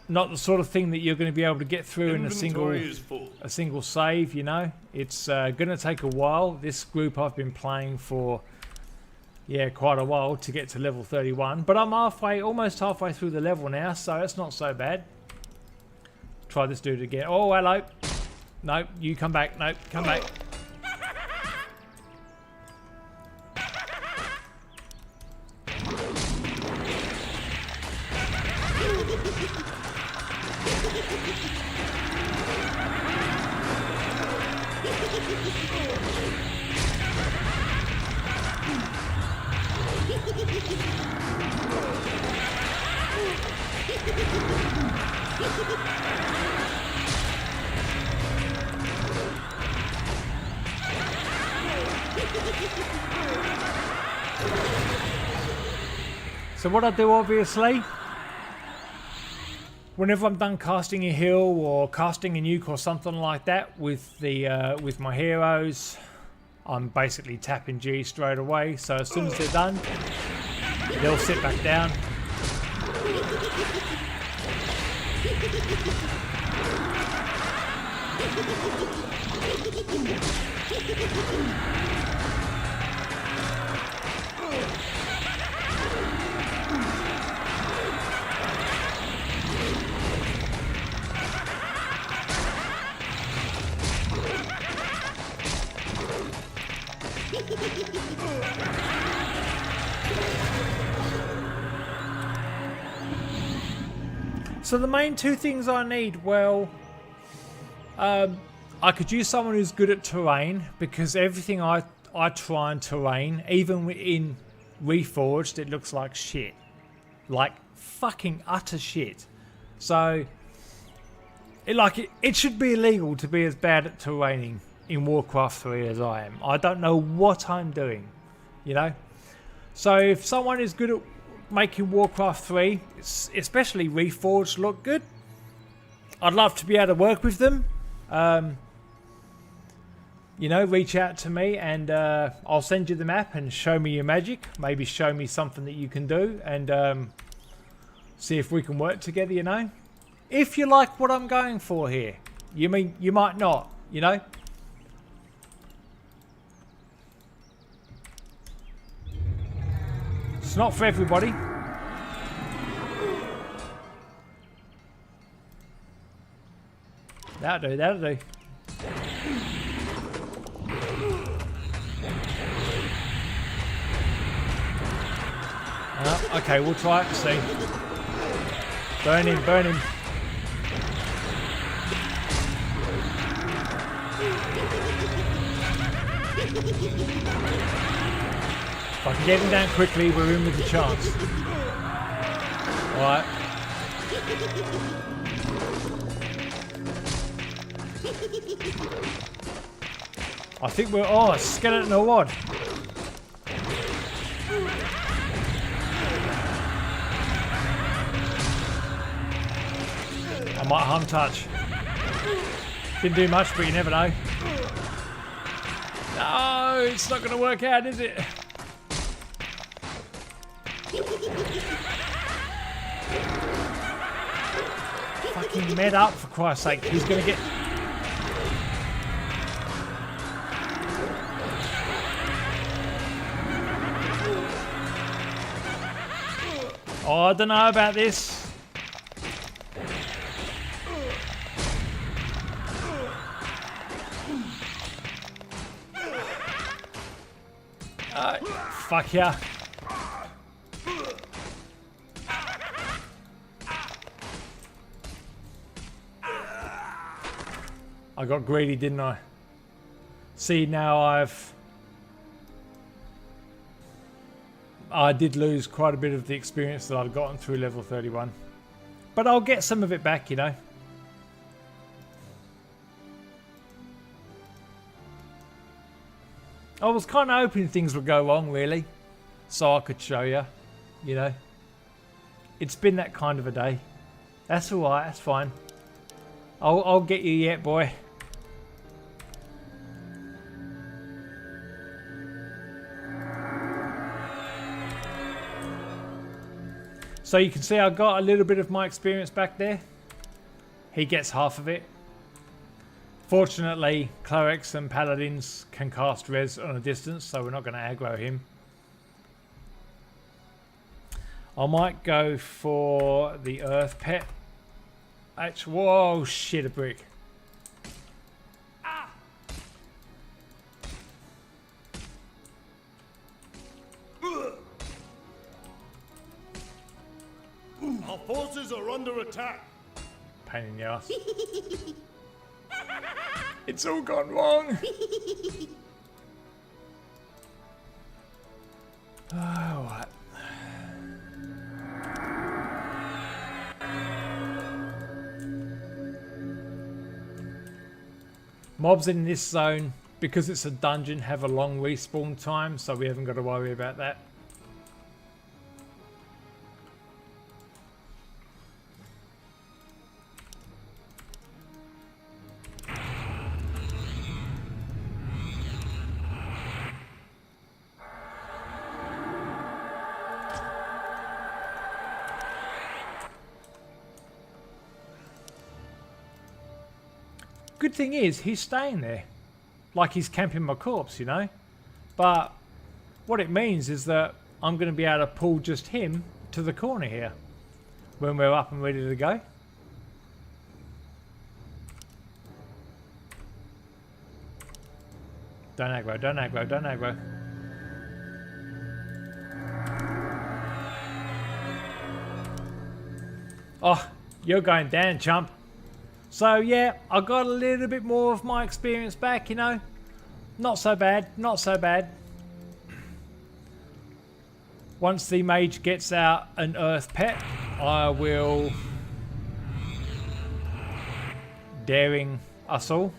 the sort of thing that you're going to be able to get through in a single save, you know. It's going to take a while. This group I've been playing for, yeah, quite a while to get to level 31. But I'm almost halfway through the level now, so it's not so bad. Try this dude again. Oh, hello. No, you come back. No, come back. So what I do, obviously, whenever I'm done casting a heal or casting a nuke or something like that with the with my heroes, I'm basically tapping G straight away. So as soon as they're done, they'll sit back down. So the main two things I need, well, I could use someone who's good at terrain, because everything I try and terrain, even in Reforged, it looks like shit. Like fucking utter shit. So, it should be illegal to be as bad at terraining in Warcraft 3 as I am. I don't know what I'm doing, you know? So if someone is good at making Warcraft 3, especially Reforged, look good, I'd love to be able to work with them. You know, reach out to me and I'll send you the map and show me your magic. Maybe show me something that you can do and see if we can work together, you know? If you like what I'm going for here. You might not, you know? It's not for everybody. That'll do. Okay, we'll try it and see. Burn him. If I can get him down quickly, we're in with a chance. Alright. I think we're... Oh, a skeleton or what? I might harm touch. Didn't do much, but you never know. No, it's not going to work out, is it? Fuck fucking med up, for Christ's sake. He's gonna get... Oh, I don't know about this. Fuck yeah. I got greedy, didn't I? See, now I did lose quite a bit of the experience that I'd gotten through level 31. But I'll get some of it back, you know. I was kind of hoping things would go wrong, really. So I could show you, you know. It's been that kind of a day. That's alright, that's fine. I'll get you yet, boy. So you can see I got a little bit of my experience back there. He gets half of it. Fortunately, clerics and paladins can cast res on a distance, so we're not going to aggro him. I might go for the earth pet. Whoa, shit, a brick. Ah. Our forces are under attack. Pain in the ass. It's all gone wrong. Oh, what? Mobs in this zone, because it's a dungeon, have a long respawn time, so we haven't got to worry about that. Good thing is, he's staying there. Like he's camping my corpse, you know? But what it means is that I'm going to be able to pull just him to the corner here when we're up and ready to go. Don't aggro, don't aggro, don't aggro. Oh, you're going down, chump. So yeah, I got a little bit more of my experience back, you know. Not so bad, not so bad. Once the mage gets out an earth pet, I will daring us all.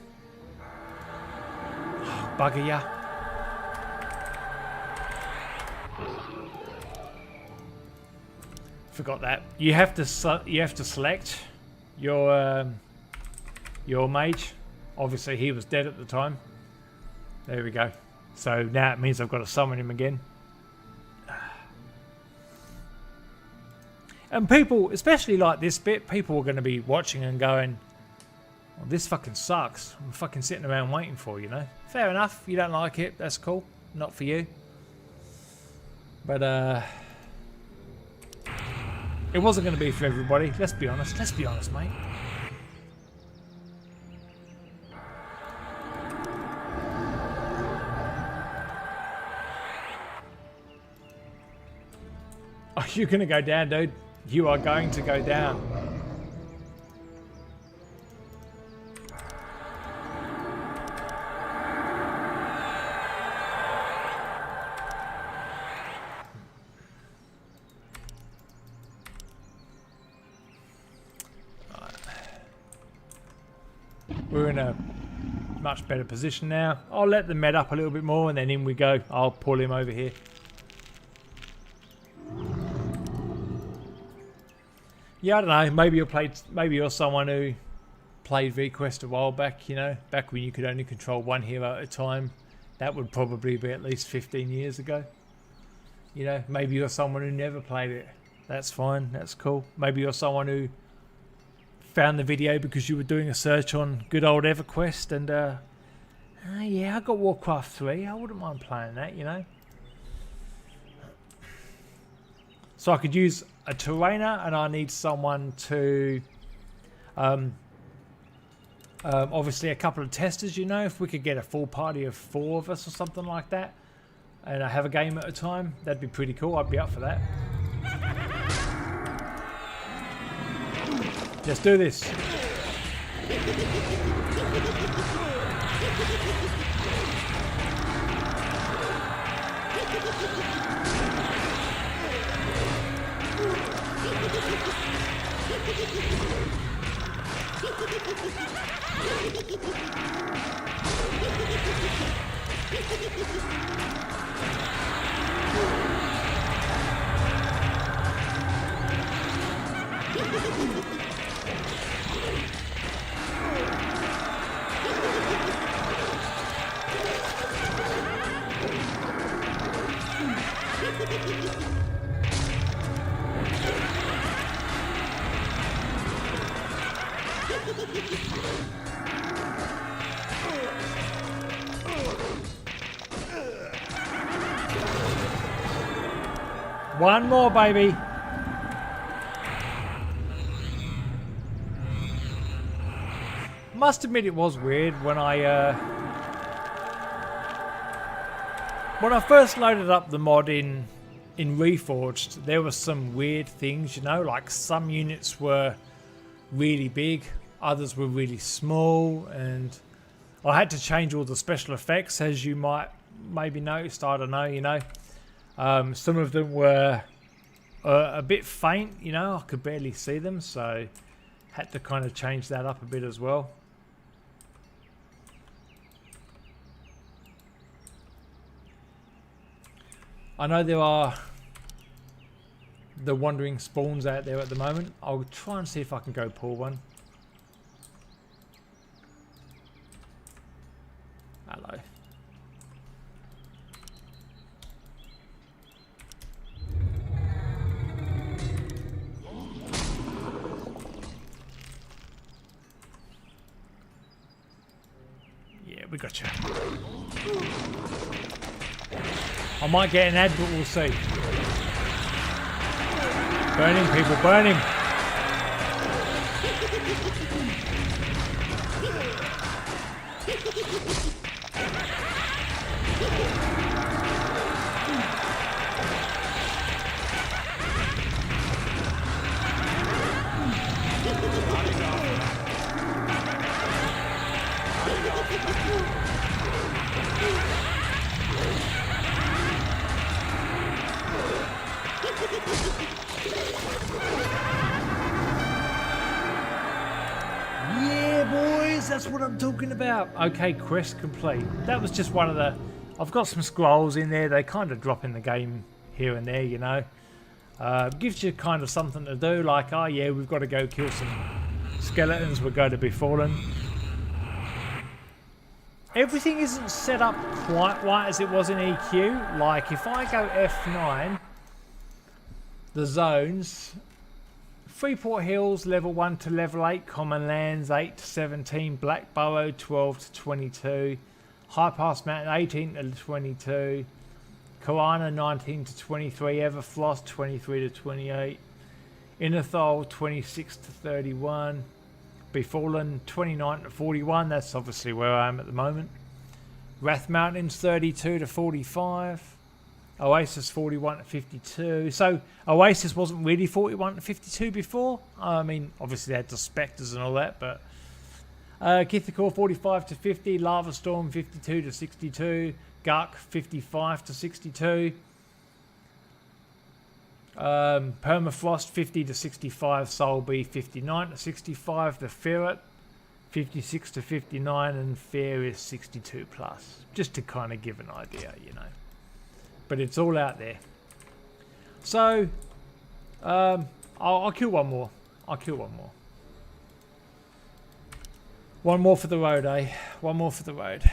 Bugger ya. Forgot that. You have to select your mage. Obviously he was dead at the time. There we go. So now it means I've got to summon him again. And people, especially like this bit, people are going to be watching and going, well, this fucking sucks. I'm fucking sitting around waiting for, you know. Fair enough. You don't like it. That's cool. Not for you. But it wasn't going to be for everybody. Let's be honest. Let's be honest, mate. Oh, you're going to go down, dude. You are going to go down. We're in a much better position now. I'll let them med up a little bit more and then in we go. I'll pull him over here. Yeah, I don't know. Maybe you're someone who played VQuest a while back, you know, back when you could only control one hero at a time. That would probably be at least 15 years ago. You know, maybe you're someone who never played it. That's fine. That's cool. Maybe you're someone who found the video because you were doing a search on good old EverQuest, and yeah, I got Warcraft 3. I wouldn't mind playing that, you know. So I could use a terrainer, and I need someone to, obviously a couple of testers, you know. If we could get a full party of 4 of us or something like that, and I have a game at a time, that'd be pretty cool. I'd be up for that. Let's do this. One more, baby. Must admit, it was weird when I first loaded up the mod in Reforged. There were some weird things, you know, like some units were really big, others were really small, and I had to change all the special effects, as you might maybe noticed. I don't know, you know. Some of them were a bit faint, you know, I could barely see them, so had to kind of change that up a bit as well. I know there are the wandering spawns out there at the moment. I'll try and see if I can go pull one. Hello. Yeah, we got you. I might get an ad, but we'll see. Burn him, people, burn him. Yeah, boys, that's what I'm talking about. Okay, quest complete. That was just one of the... I've got some scrolls in there. They kind of drop in the game here and there, you know. Gives you kind of something to do, like, oh yeah, we've got to go kill some skeletons. We're going to be fallen. Everything isn't set up quite right as it was in EQ. Like, if I go F9, the zones... Freeport Hills, level 1 to level 8, Common Lands 8 to 17, Black Burrow 12 to 22, High Pass Mountain 18 to 22, Korana 19 to 23, Everfloss 23 to 28, Innerthal 26 to 31, Befallen 29 to 41, that's obviously where I am at the moment, Wrath Mountains 32 to 45, Oasis 41 to 52. So Oasis wasn't really 41 to 52 before. I mean, obviously they had the Spectres and all that, but Kithakor 45 to 50, Lava Storm 52 to 62, Gark 55 to 62, Permafrost 50 to 65, Soulbee 59 to 65, the Ferret 56 to 59, and Fair is 62 plus. Just to kind of give an idea, you know. But it's all out there. So, I'll kill one more. I'll kill one more. One more for the road, eh? One more for the road.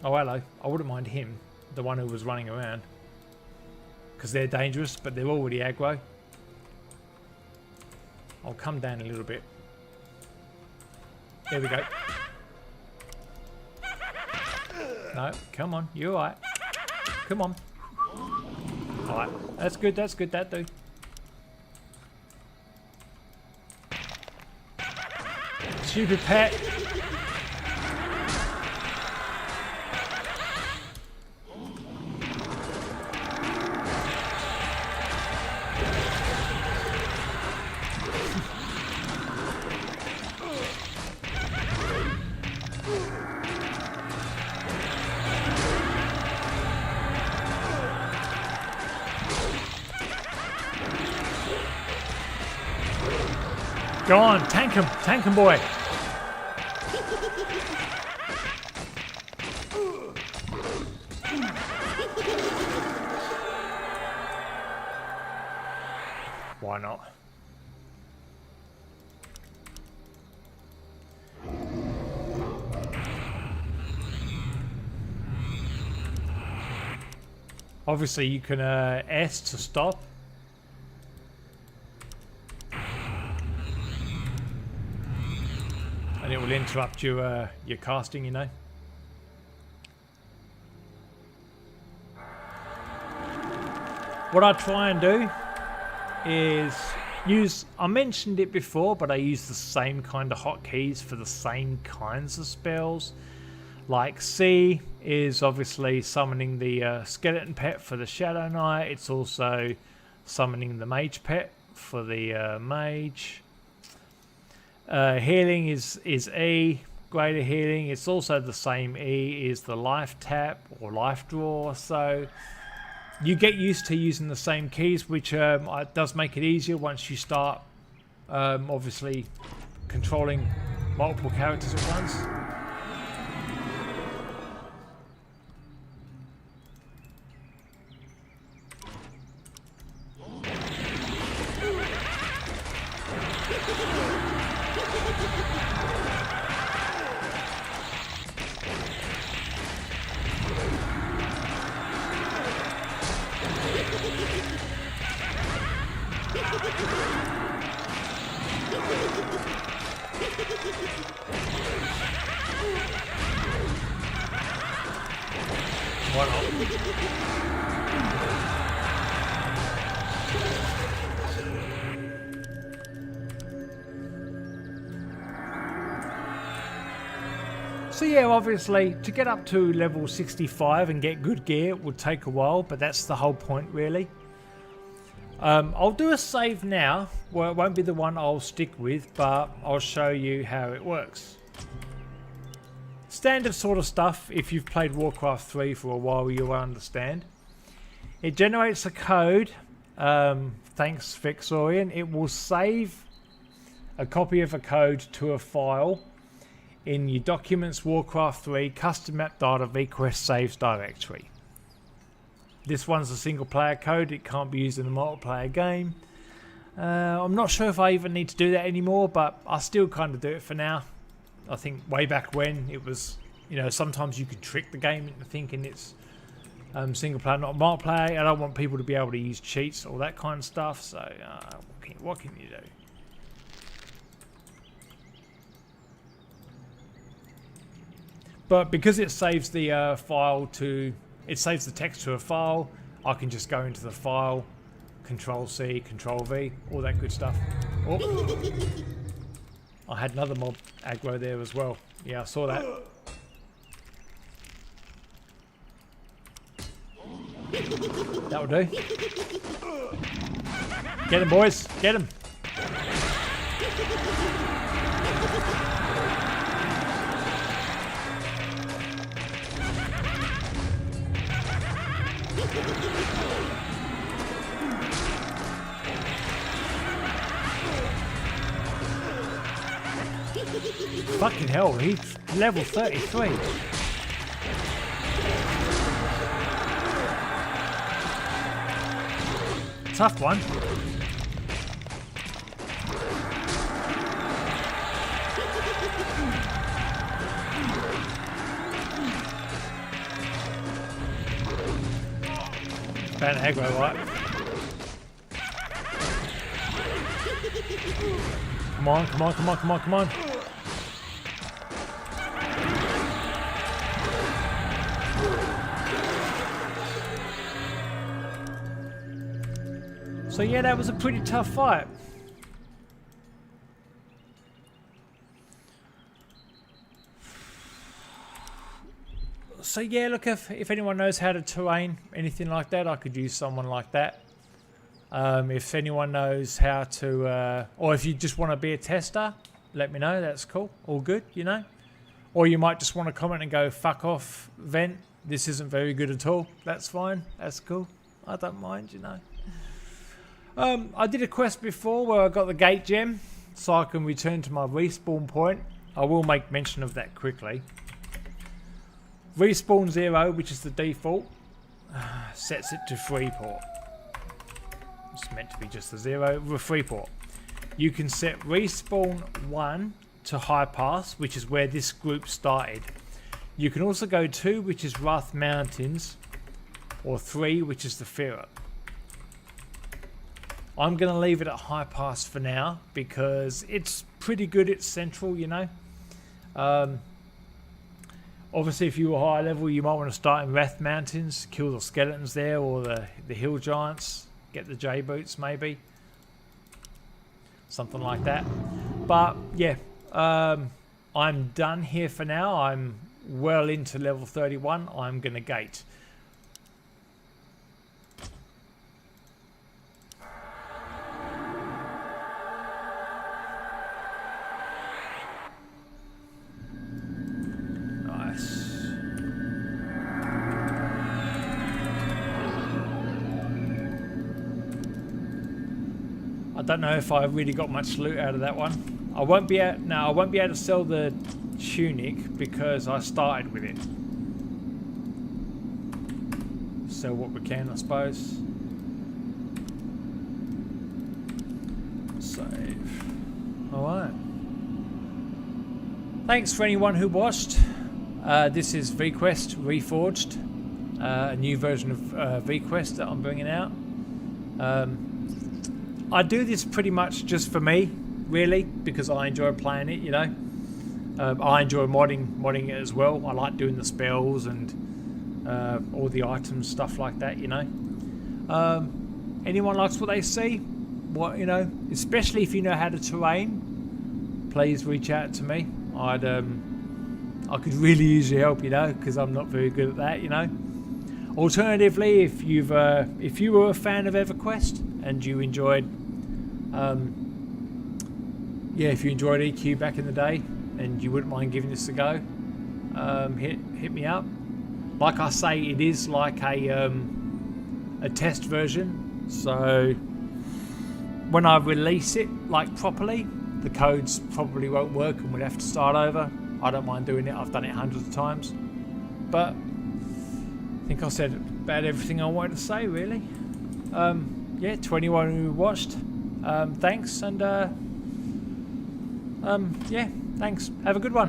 Oh, hello. I wouldn't mind him. The one who was running around. because they're dangerous, but they're already aggro. I'll come down a little bit. There we go. No, come on, you're alright. Come on. Alright, that's good, that dude. Stupid pet. Go on, tank him, boy. Why not? Obviously, you can S to stop. And it will interrupt your casting, you know. What I try and do is use, I mentioned it before, but I use the same kind of hotkeys for the same kinds of spells. Like C is obviously summoning the skeleton pet for the Shadow Knight. It's also summoning the mage pet for the mage. Healing is E, greater healing. It's also the same E is the life tap or life draw. So you get used to using the same keys, which does make it easier once you start obviously controlling multiple characters at once. Why not? So yeah, obviously, to get up to level 65 and get good gear would take a while, but that's the whole point, really. I'll do a save now. Well, it won't be the one I'll stick with, but I'll show you how it works. Standard sort of stuff. If you've played Warcraft 3 for a while, you'll understand. It generates a code. Thanks, Vexorian. It will save a copy of a code to a file in your Documents Warcraft 3 Custom Map Data VQuest Saves directory. This one's a single player code. It can't be used in a multiplayer game. I'm not sure if I even need to do that anymore, but I still kind of do it for now. I think way back when it was, you know, sometimes you could trick the game into thinking it's single player, not multiplayer. I don't want people to be able to use cheats or that kind of stuff. So what can you do? But because it saves the file to, it saves the text to a file, I can just go into the file, Control C, Control V, all that good stuff. Oh. I had another mob aggro there as well. Yeah, I saw that. That'll do. Get him, boys. Get him. Fucking hell, he's level 33. Tough one. found aggro, right? Come on, come on, come on, come on, come on. So yeah, that was a pretty tough fight. So yeah, look, if anyone knows how to terrain, anything like that, I could use someone like that. If anyone knows how to, or if you just want to be a tester, let me know, that's cool, all good, you know. Or you might just want to comment and go, fuck off, Vent, this isn't very good at all. That's fine, that's cool, I don't mind, you know. I did a quest before where I got the gate gem, so I can return to my respawn point. I will make mention of that quickly. Respawn 0, which is the default, sets it to Freeport. It's meant to be just the 0 with Freeport. You can set respawn 1 to High Pass, which is where this group started. You can also go 2, which is Wrath Mountains, or 3, which is the Ferret. I'm going to leave it at High Pass for now because it's pretty good. It's central, you know. Obviously, if you were high level, you might want to start in Wrath Mountains, kill the skeletons there, or the hill giants, get the J boots maybe, something like that. But yeah, I'm done here for now. I'm well into level 31. I'm going to gate. I don't know if I really got much loot out of that one. I won't be able to sell the tunic because I started with it. Sell what we can, I suppose. Save. Alright. Thanks for anyone who watched. This is VQuest Reforged. A new version of VQuest that I'm bringing out. I do this pretty much just for me, really, because I enjoy playing it, you know. I enjoy modding it as well. I like doing the spells and all the items, stuff like that, you know. Anyone likes what they see, what, you know, especially if you know how to terrain, please reach out to me. I could really use your help, you know, because I'm not very good at that, you know. Alternatively, if you were a fan of EverQuest and you enjoyed, if you enjoyed EQ back in the day and you wouldn't mind giving this a go, hit me up. Like I say, it is like a test version, so when I release it like properly, the codes probably won't work and we'll have to start over. I don't mind doing it. I've done it hundreds of times, but I think I said about everything I wanted to say, really. Yeah, to anyone who watched, thanks, and yeah, thanks. Have a good one.